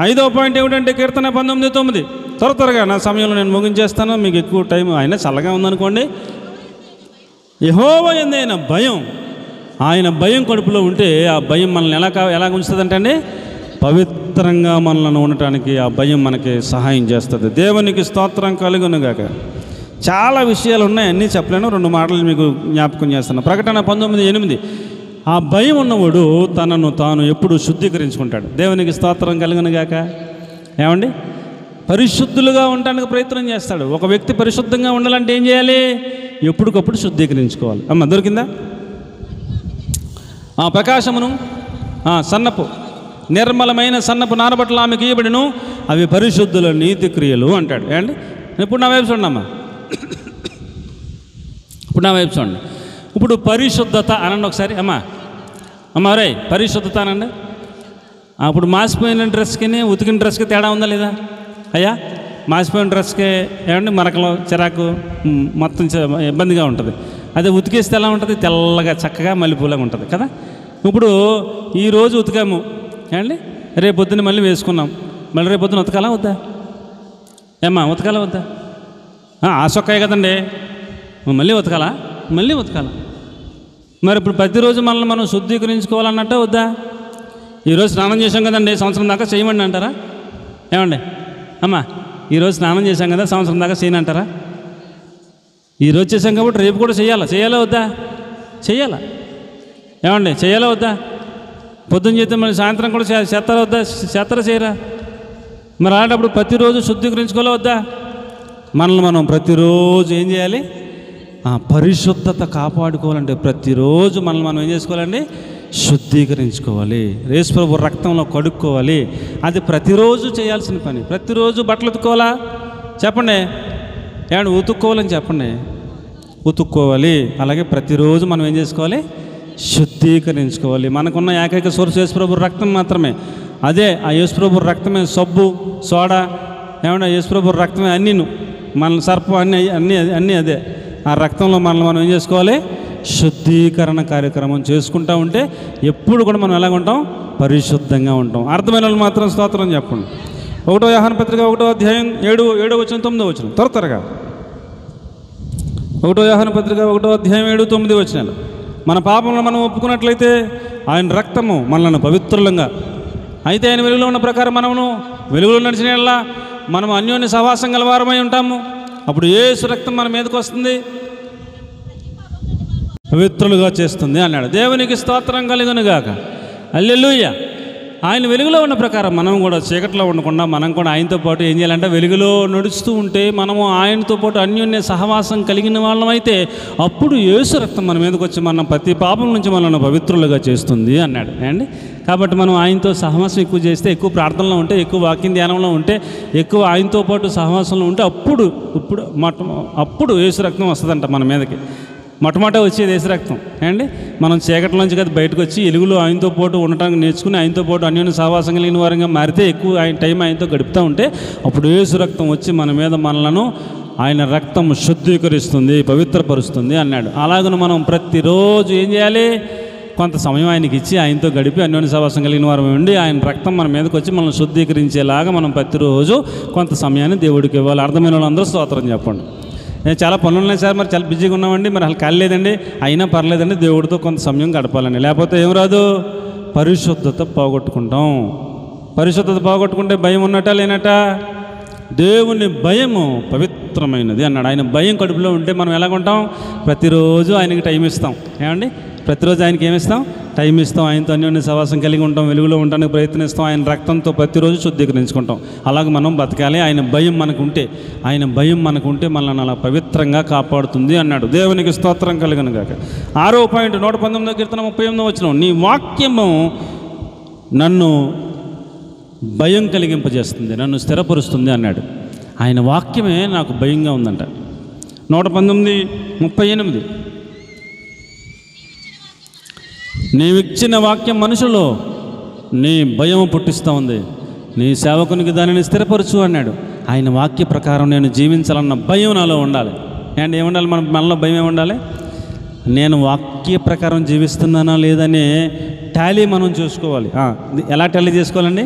5వ పాయింట్ ఏమిటంటే కీర్తన 19:9. త్వరగా నా సమయంలో నేను ముగించేస్తాను, మీకు ఎక్కువ టైం అయినా చల్లగా ఉందనుకోండి. యెహోవా యందు భయం, ఆయన భయం కడుపులో ఉంటే ఆ భయం మనల్ని ఎలా ఉంచుతుందంటే అండి, పవిత్రంగా మనల్ని ఉండటానికి ఆ భయం మనకి సహాయం చేస్తుంది. దేవునికి స్తోత్రం కలుగును గాక. చాలా విషయాలు ఉన్నాయి, అన్నీ చెప్పలేను. 2 మాటలు మీకు జ్ఞాపకం చేస్తాను. ప్రకటన 19:8. ఆ భయం ఉన్నవాడు తనను తాను ఎప్పుడు శుద్ధీకరించుకుంటాడు. దేవునికి స్తోత్రం కలుగును గాక. ఏమండి పరిశుద్ధులుగా ఉండడానికి ప్రయత్నం చేస్తాడు. ఒక వ్యక్తి పరిశుద్ధంగా ఉండాలంటే ఏం చేయాలి? ఎప్పటికప్పుడు శుద్ధీకరించుకోవాలి. అమ్మ దొరికిందా? ఆ ప్రకాశమును సన్నపు నిర్మలమైన సన్నపు నారబట్టలు ఆమెకు ఇవ్వబడును, అవి పరిశుద్ధుల నీతి క్రియలు అంటాడు. ఏమండి ఇప్పుడు నా వైపు చూడమ్మా, ఇప్పుడు నా వైపు చూడండి. ఇప్పుడు పరిశుద్ధత అనండి ఒకసారి. అమ్మ రే పరిశుద్ధత అనండి. అప్పుడు మాసిపోయిన డ్రెస్కి ఉతికిన డ్రెస్కి తేడా ఉందా లేదా? అయ్యా, మాసిపోయిన డ్రెస్కి ఏమండి మరకలు చిరాకు మొత్తం ఇబ్బందిగా ఉంటుంది. అదే ఉతికేస్తే ఎలా ఉంటుంది? తెల్లగా చక్కగా మల్లెపూలాగా ఉంటుంది కదా. ఇప్పుడు ఈరోజు ఉతికాము ఏమండి, రేపు పొద్దున్న మళ్ళీ వేసుకున్నాం, మళ్ళీ రేపు పొద్దున్న ఉతకాలా వద్దా? ఉతకాలా వద్దా? ఆ సొక్కాయ కదండి, మళ్ళీ ఉతకాలా? మళ్ళీ ఉతకాలా? మరి ఇప్పుడు ప్రతిరోజు మనల్ని మనం శుద్ధీకరించుకోవాలన్నట్టే వద్దా? ఈరోజు స్నానం చేసాం కదండి, సంవత్సరం దాకా చేయమండి అంటారా? ఏమండి ఈరోజు స్నానం చేశాం కదా, సంవత్సరం దాకా చేయను అంటారా? ఈరోజు చేసాం కాబట్టి రేపు కూడా చేయాలా వద్దా? చేయాలా? ఏమండి చేయాలా వద్దా? పొద్దున్న చేస్తే మళ్ళీ సాయంత్రం కూడా చేస్తారా వద్దా? చేస్తారా చేయరా? మరి అలాంటప్పుడు ప్రతిరోజు శుద్ధీకరించుకోవాలా వద్దా? మనల్ని మనం ప్రతిరోజు ఏం చేయాలి? పరిశుద్ధత కాపాడుకోవాలంటే ప్రతిరోజు మనల్ని మనం ఏం చేసుకోవాలండి? శుద్ధీకరించుకోవాలి. యేసు ప్రభు రక్తంలో కడుక్కోవాలి. అది ప్రతిరోజు చేయాల్సిన పని. ప్రతిరోజు బట్టలు ఉతుక్కోవాలా? చెప్పండి. ఏమంటే ఉతుక్కోవాలని చెప్పండి. ఉతుక్కోవాలి. అలాగే ప్రతిరోజు మనం ఏం చేసుకోవాలి? శుద్ధీకరించుకోవాలి. మనకున్న ఏకైక సోర్స్ యేసు ప్రభు రక్తం మాత్రమే. అదే ఆ యేసు ప్రభు రక్తమే సబ్బు, సోడా, ఏమన్నా యేసు ప్రభు రక్తమే అన్నీను, మన సర్పం అన్నీ అదే. ఆ రక్తంలో మనల్ని మనం ఏం చేసుకోవాలి? శుద్ధీకరణ కార్యక్రమం చేసుకుంటూ ఉంటే ఎప్పుడు కూడా మనం ఎలాగ ఉంటాం? పరిశుద్ధంగా ఉంటాం. అర్థమైన వాళ్ళు మాత్రం స్తోత్రం చెప్పండి. 1 యోహాను పత్రిక 1వ అధ్యాయం 7 వచనం 9 వచనం త్వరగా. 1 యోహాను పత్రిక 1వ అధ్యాయం 7, 9 వచనాలు. మన పాపంలో మనం ఒప్పుకున్నట్లయితే ఆయన రక్తము మనల్ని పవిత్రులంగా, అయితే ఆయన వెలుగులో ఉన్న ప్రకారం మనము వెలుగులో నడిచిన యెడల మనం అన్యోన్య సహవాసం గలవారమై ఉంటాము. అప్పుడు యేసు రక్తం మన మీదకి వస్తుంది, పవిత్రులుగా చేస్తుంది అన్నాడు. దేవునికి స్తోత్రం కలుగును గాక. హల్లెలూయా. ఆయన వెలుగులో ఉన్న ప్రకారం మనం కూడా చీకట్లో ఉండకుండా మనం కూడా ఆయనతో పాటు ఏం చేయాలంటే వెలుగులో నడుస్తూ ఉంటే మనము ఆయనతో పాటు అన్యోన్య సహవాసం కలిగిన వాళ్ళమైతే అప్పుడు యేసు రక్తం మన మీదకి వచ్చి మనం ప్రతి పాపం నుంచి మనల్ని పవిత్రులుగా చేస్తుంది అన్నాడు అండి. కాబట్టి మనం ఆయనతో సహవాసం ఎక్కువ చేస్తే, ఎక్కువ ప్రార్థనలో ఉంటే, ఎక్కువ వాక్యం ధ్యానంలో ఉంటే, ఎక్కువ ఆయనతో పాటు సహవాసంలో ఉంటే అప్పుడు యేసు రక్తం వస్తుందంట మన మీదకి. మొట్టమొదట వచ్చేది యేసు రక్తం అండి. మనం చీకటిలోంచి కదా బయటకు వచ్చి వెలుగులో ఆయనతో పాటు ఉండటానికి నేర్చుకుని ఆయనతో పాటు అన్యోన్య సహవాసం కలిగిన వారంగా మారితే, ఎక్కువ ఆయన టైం ఆయనతో గడుపుతూ ఉంటే అప్పుడు యేసు రక్తం వచ్చి మన మీద మనలను ఆయన రక్తం శుద్ధీకరిస్తుంది, పవిత్రపరుస్తుంది అన్నాడు. అలాగను మనం ప్రతిరోజు ఏం చేయాలి? కొంత సమయం ఆయనకి ఇచ్చి ఆయనతో గడిపి అన్యోన్య సహవాసం కలిగిన వారు ఉండి ఆయన రక్తం మన మీదకి వచ్చి మనల్ని శుద్ధీకరించేలాగా మనం ప్రతిరోజు కొంత సమయాన్ని దేవుడికి ఇవ్వాలి. అర్థమైన వాళ్ళందరూ స్తోత్రం చెప్పండి. నేను చాలా పనులు ఉన్నాయి సార్, మరి చాలా బిజీగా ఉన్నామండి, మరి అసలు కాలేదండి, అయినా పర్లేదండి, దేవుడితో కొంత సమయం గడపాలండి. లేకపోతే ఏం రాదు? పరిశుద్ధత పోగొట్టుకుంటాం. పరిశుద్ధత పోగొట్టుకుంటే భయం ఉన్నట్టా లేనట? దేవుని భయము పవిత్రమైనది అన్నాడు. ఆయన భయం కడుపులో ఉంటే మనం ఎలాగుంటాం? ప్రతిరోజు ఆయనకి టైం ఇస్తాం. ఏమండి? ప్రతిరోజు ఆయనకి ఏమిస్తాం? టైం ఇస్తాం. ఆయనతో అన్యోన్య సహవాసం కలిగి ఉంటాం, వెలుగులో ఉండడానికి ప్రయత్నిస్తాం, ఆయన రక్తంతో ప్రతిరోజు శుద్ధీకరించుకుంటాం. అలాగే మనం బతకాలి. ఆయన భయం మనకుంటే మనల్ని అలా పవిత్రంగా కాపాడుతుంది అన్నాడు. దేవునికి స్తోత్రం కలుగును గాక. 6వ పాయింట్ 119వ కీర్తన 38వ వచనం, నీ వాక్యము నన్ను భయం కలిగింపజేస్తుంది, నన్ను స్థిరపరుస్తుంది అన్నాడు. ఆయన వాక్యమే నాకు భయంగా ఉందంట. 119:38, నీవిచ్చిన వాక్యం మనుషులో నీ భయం పుట్టిస్తూ ఉంది, నీ సేవకునికి దానిని స్థిరపరచు అన్నాడు. ఆయన వాక్య ప్రకారం నేను జీవించాలన్న భయం నాలో ఉండాలి. అండ్ ఏముండాలి? మనలో భయం ఏముండాలి? నేను వాక్య ప్రకారం జీవిస్తున్నానా లేదనే టాలీ మనం చూసుకోవాలి. ఎలా టాలీ చేసుకోవాలండి?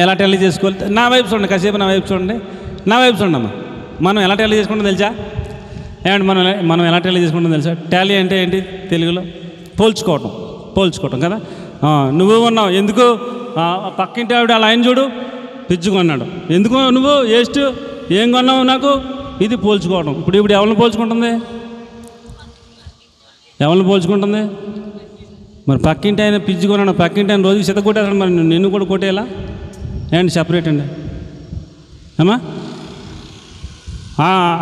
ఎలా టాలీ చేసుకోవాలి? నా వైపు చూడండి, కాసేపు నా వైపు చూడండి, నా వైపు చూడండి అమ్మ. మనం ఎలా టాలీ చేసుకుంటాం తెలుసా? ఏమంటే మనం ఎలా టాలీ చేసుకుంటాం తెలుసా? టాలీ అంటే ఏంటి తెలుగులో? పోల్చుకోవటం కదా. నువ్వు ఉన్నావు, ఎందుకు పక్కింటి ఆవిడ అలా ఆయన చూడు పిజ్జు కొన్నాడు, ఎందుకు నువ్వు వేస్ట్ ఏం కొన్నావు నాకు, ఇది పోల్చుకోవడం. ఇప్పుడు ఎవరిని పోల్చుకుంటుంది? మరి పక్కింటి ఆయన పిజ్జు కొన్నాడు, పక్కింటి ఆయన రోజుకి సిద్ధ కొట్టేస్తాడు, మరి నిన్ను కూడా కొట్టేయాలా? ఏంటి సపరేట్ అండి అమ్మా?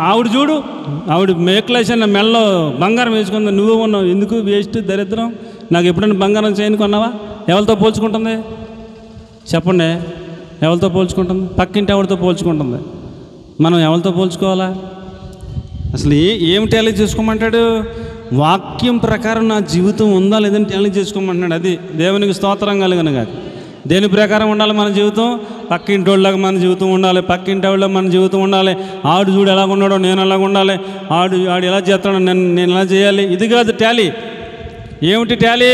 ఆవిడ చూడు, ఆవిడ మేకలేసిన మెల్లో బంగారం వేసుకుంది, నువ్వు ఉన్నావు, ఎందుకు వేస్ట్ దరిద్రం, నాకు ఎప్పుడైనా బంగారం చేయని కొన్నావా? ఎవరితో పోల్చుకుంటుంది చెప్పండి? ఎవరితో పోల్చుకుంటుంది? పక్కింటి ఆవిడతో పోల్చుకుంటుంది. మనం ఎవరితో పోల్చుకోవాలా? అసలు ఏం టాలీ చేసుకోమంటాడు? వాక్యం ప్రకారం నా జీవితం ఉందా లేదని టాలీ చేసుకోమంటున్నాడు. అది దేవునికి స్తోత్రం కలుగునుగా. దేని ప్రకారం ఉండాలి మన జీవితం? పక్కింటి వాళ్ళకి మన జీవితం ఉండాలి, పక్కింటి వాళ్ళకి మన జీవితం ఉండాలి. ఆడు చూడు ఎలాగ ఉన్నాడో నేను అలాగ ఉండాలి, ఆడు ఎలా చేస్తాడో నేను ఎలా చేయాలి. ఇది కాదు టాలీ. ఏమిటి టాలీ?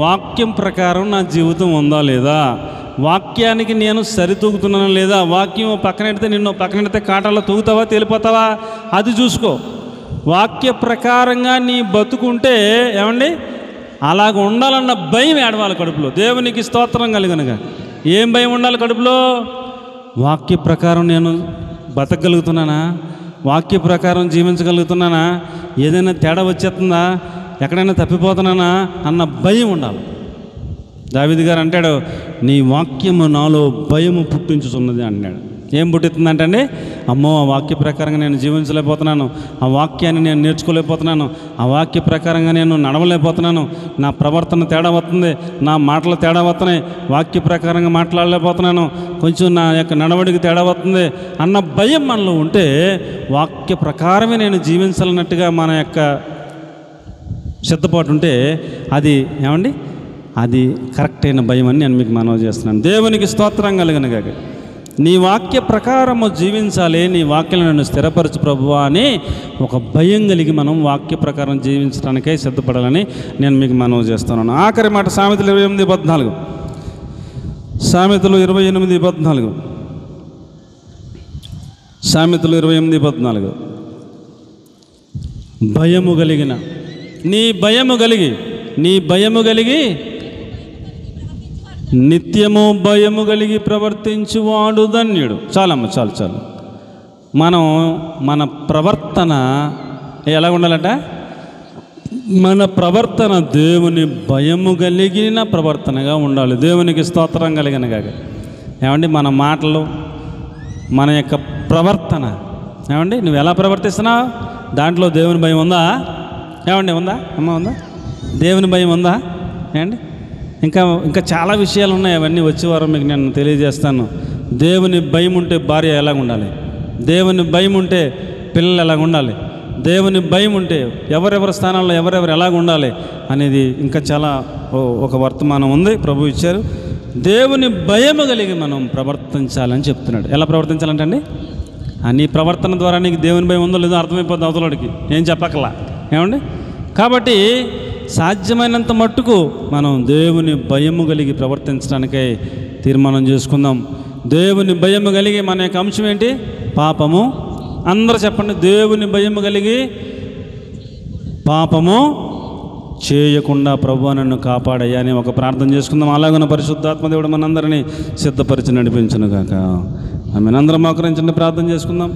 వాక్యం ప్రకారం నా జీవితం ఉందా లేదా, వాక్యానికి నేను సరితూగుతున్నానా లేదా, వాక్యం పక్కనెడితే నిన్ను పక్కనెడితే కాటాల్లో తూగుతావా తేలిపోతావా, అది చూసుకో. వాక్య ప్రకారంగా నీ బతుకుంటే ఏమండి అలాగ ఉండాలన్న భయం ఏడవాలి కడుపులో. దేవునికి స్తోత్రం కలుగునుగా. ఏం భయం ఉండాలి కడుపులో? వాక్య ప్రకారం నేను బతకగలుగుతున్నానా, వాక్య ప్రకారం జీవించగలుగుతున్నానా, ఏదైనా తేడా వచ్చేస్తుందా, ఎక్కడైనా తప్పిపోతున్నానా అన్న భయం ఉండాలి. దావీదు గారు అంటాడు, నీ వాక్యము నాలో భయము పుట్టించుతున్నది అన్నాడు. ఏం పుట్టిస్తుందంటే, అమ్మో ఆ వాక్య ప్రకారంగా నేను జీవించలేకపోతున్నాను, ఆ వాక్యాన్ని నేను నేర్చుకోలేకపోతున్నాను, ఆ వాక్య ప్రకారంగా నేను నడవలేకపోతున్నాను, నా ప్రవర్తన తేడా వస్తుంది, నా మాటలు తేడా వస్తున్నాయి, వాక్య ప్రకారంగా మాట్లాడలేకపోతున్నాను, కొంచెం నా యొక్క నడవడికి తేడా వస్తుంది అన్న భయం మనలో ఉంటే, వాక్య ప్రకారమే నేను జీవించాలన్నట్టుగా మన యొక్క సిద్ధపాటు ఉంటే అది ఏమండి అది కరెక్ట్ అయిన భయం అని నేను మీకు మనవి చేస్తున్నాను. దేవునికి స్తోత్రం కలుగునుగాక. నీ వాక్య ప్రకారము జీవించాలి, నీ వాక్యం నన్ను స్థిరపరచు ప్రభువా అని ఒక భయం కలిగి మనం వాక్య ప్రకారం జీవించడానికై సిద్ధపడాలని నేను మీకు మనవి చేస్తున్నాను. ఆఖరి మాట సామెతలు 28:14. సామెతలు 28:14. సామెతలు 28:14. భయము కలిగిన నీ భయము కలిగి నిత్యము భయము కలిగి ప్రవర్తించువాడు ధన్యుడు. చాలమ్మ చాలు. మన ప్రవర్తన ఎలా ఉండాలట? మన ప్రవర్తన దేవుని భయము కలిగిన ప్రవర్తనగా ఉండాలి. దేవునికి స్తోత్రం కలిగిన కాక. ఏమండి మన మాటలు, మన యొక్క ప్రవర్తన ఏమండి నువ్వు ఎలా ప్రవర్తిస్తున్నావు, దాంట్లో దేవుని భయం ఉందా? ఏమండి ఉందా అమ్మ? ఉందా? దేవుని భయం ఉందా? ఏమండి ఇంకా చాలా విషయాలు ఉన్నాయి, అవన్నీ వచ్చే వారం మీకు నేను తెలియజేస్తాను. దేవుని భయం ఉంటే భార్య ఎలాగ ఉండాలి, దేవుని భయం ఉంటే పిల్లలు ఎలాగ ఉండాలి, దేవుని భయం ఉంటే ఎవరెవరి స్థానాల్లో ఎవరెవరు ఎలాగ ఉండాలి అనేది ఇంకా చాలా ఒక వర్తమానం ఉంది, ప్రభు ఇచ్చారు. దేవుని భయము కలిగి మనం ప్రవర్తించాలని చెప్తున్నాడు. ఎలా ప్రవర్తించాలంటే అండి, నీ ప్రవర్తన ద్వారా నీకు దేవుని భయం ఉందో లేదో అర్థమైపోద్ది అవతలడికి, ఏం చెప్పకలా. ఏమండి కాబట్టి సాధ్యమైనంత మట్టుకు మనం దేవుని భయము కలిగి ప్రవర్తించడానికై తీర్మానం చేసుకుందాం. దేవుని భయము కలిగి మన యొక్క అంశం ఏంటి? పాపము. అందరూ చెప్పండి, దేవుని భయము కలిగి పాపము చేయకుండా ప్రభువా నన్ను కాపాడయ్యా అని ఒక ప్రార్థన చేసుకుందాం. అలాగనే పరిశుద్ధాత్మ దేవుడు మనందరినీ సిద్ధపరిచి నడిపించును గాక. ఆమె అందరం మోకరించండి, ప్రార్థన చేసుకుందాం.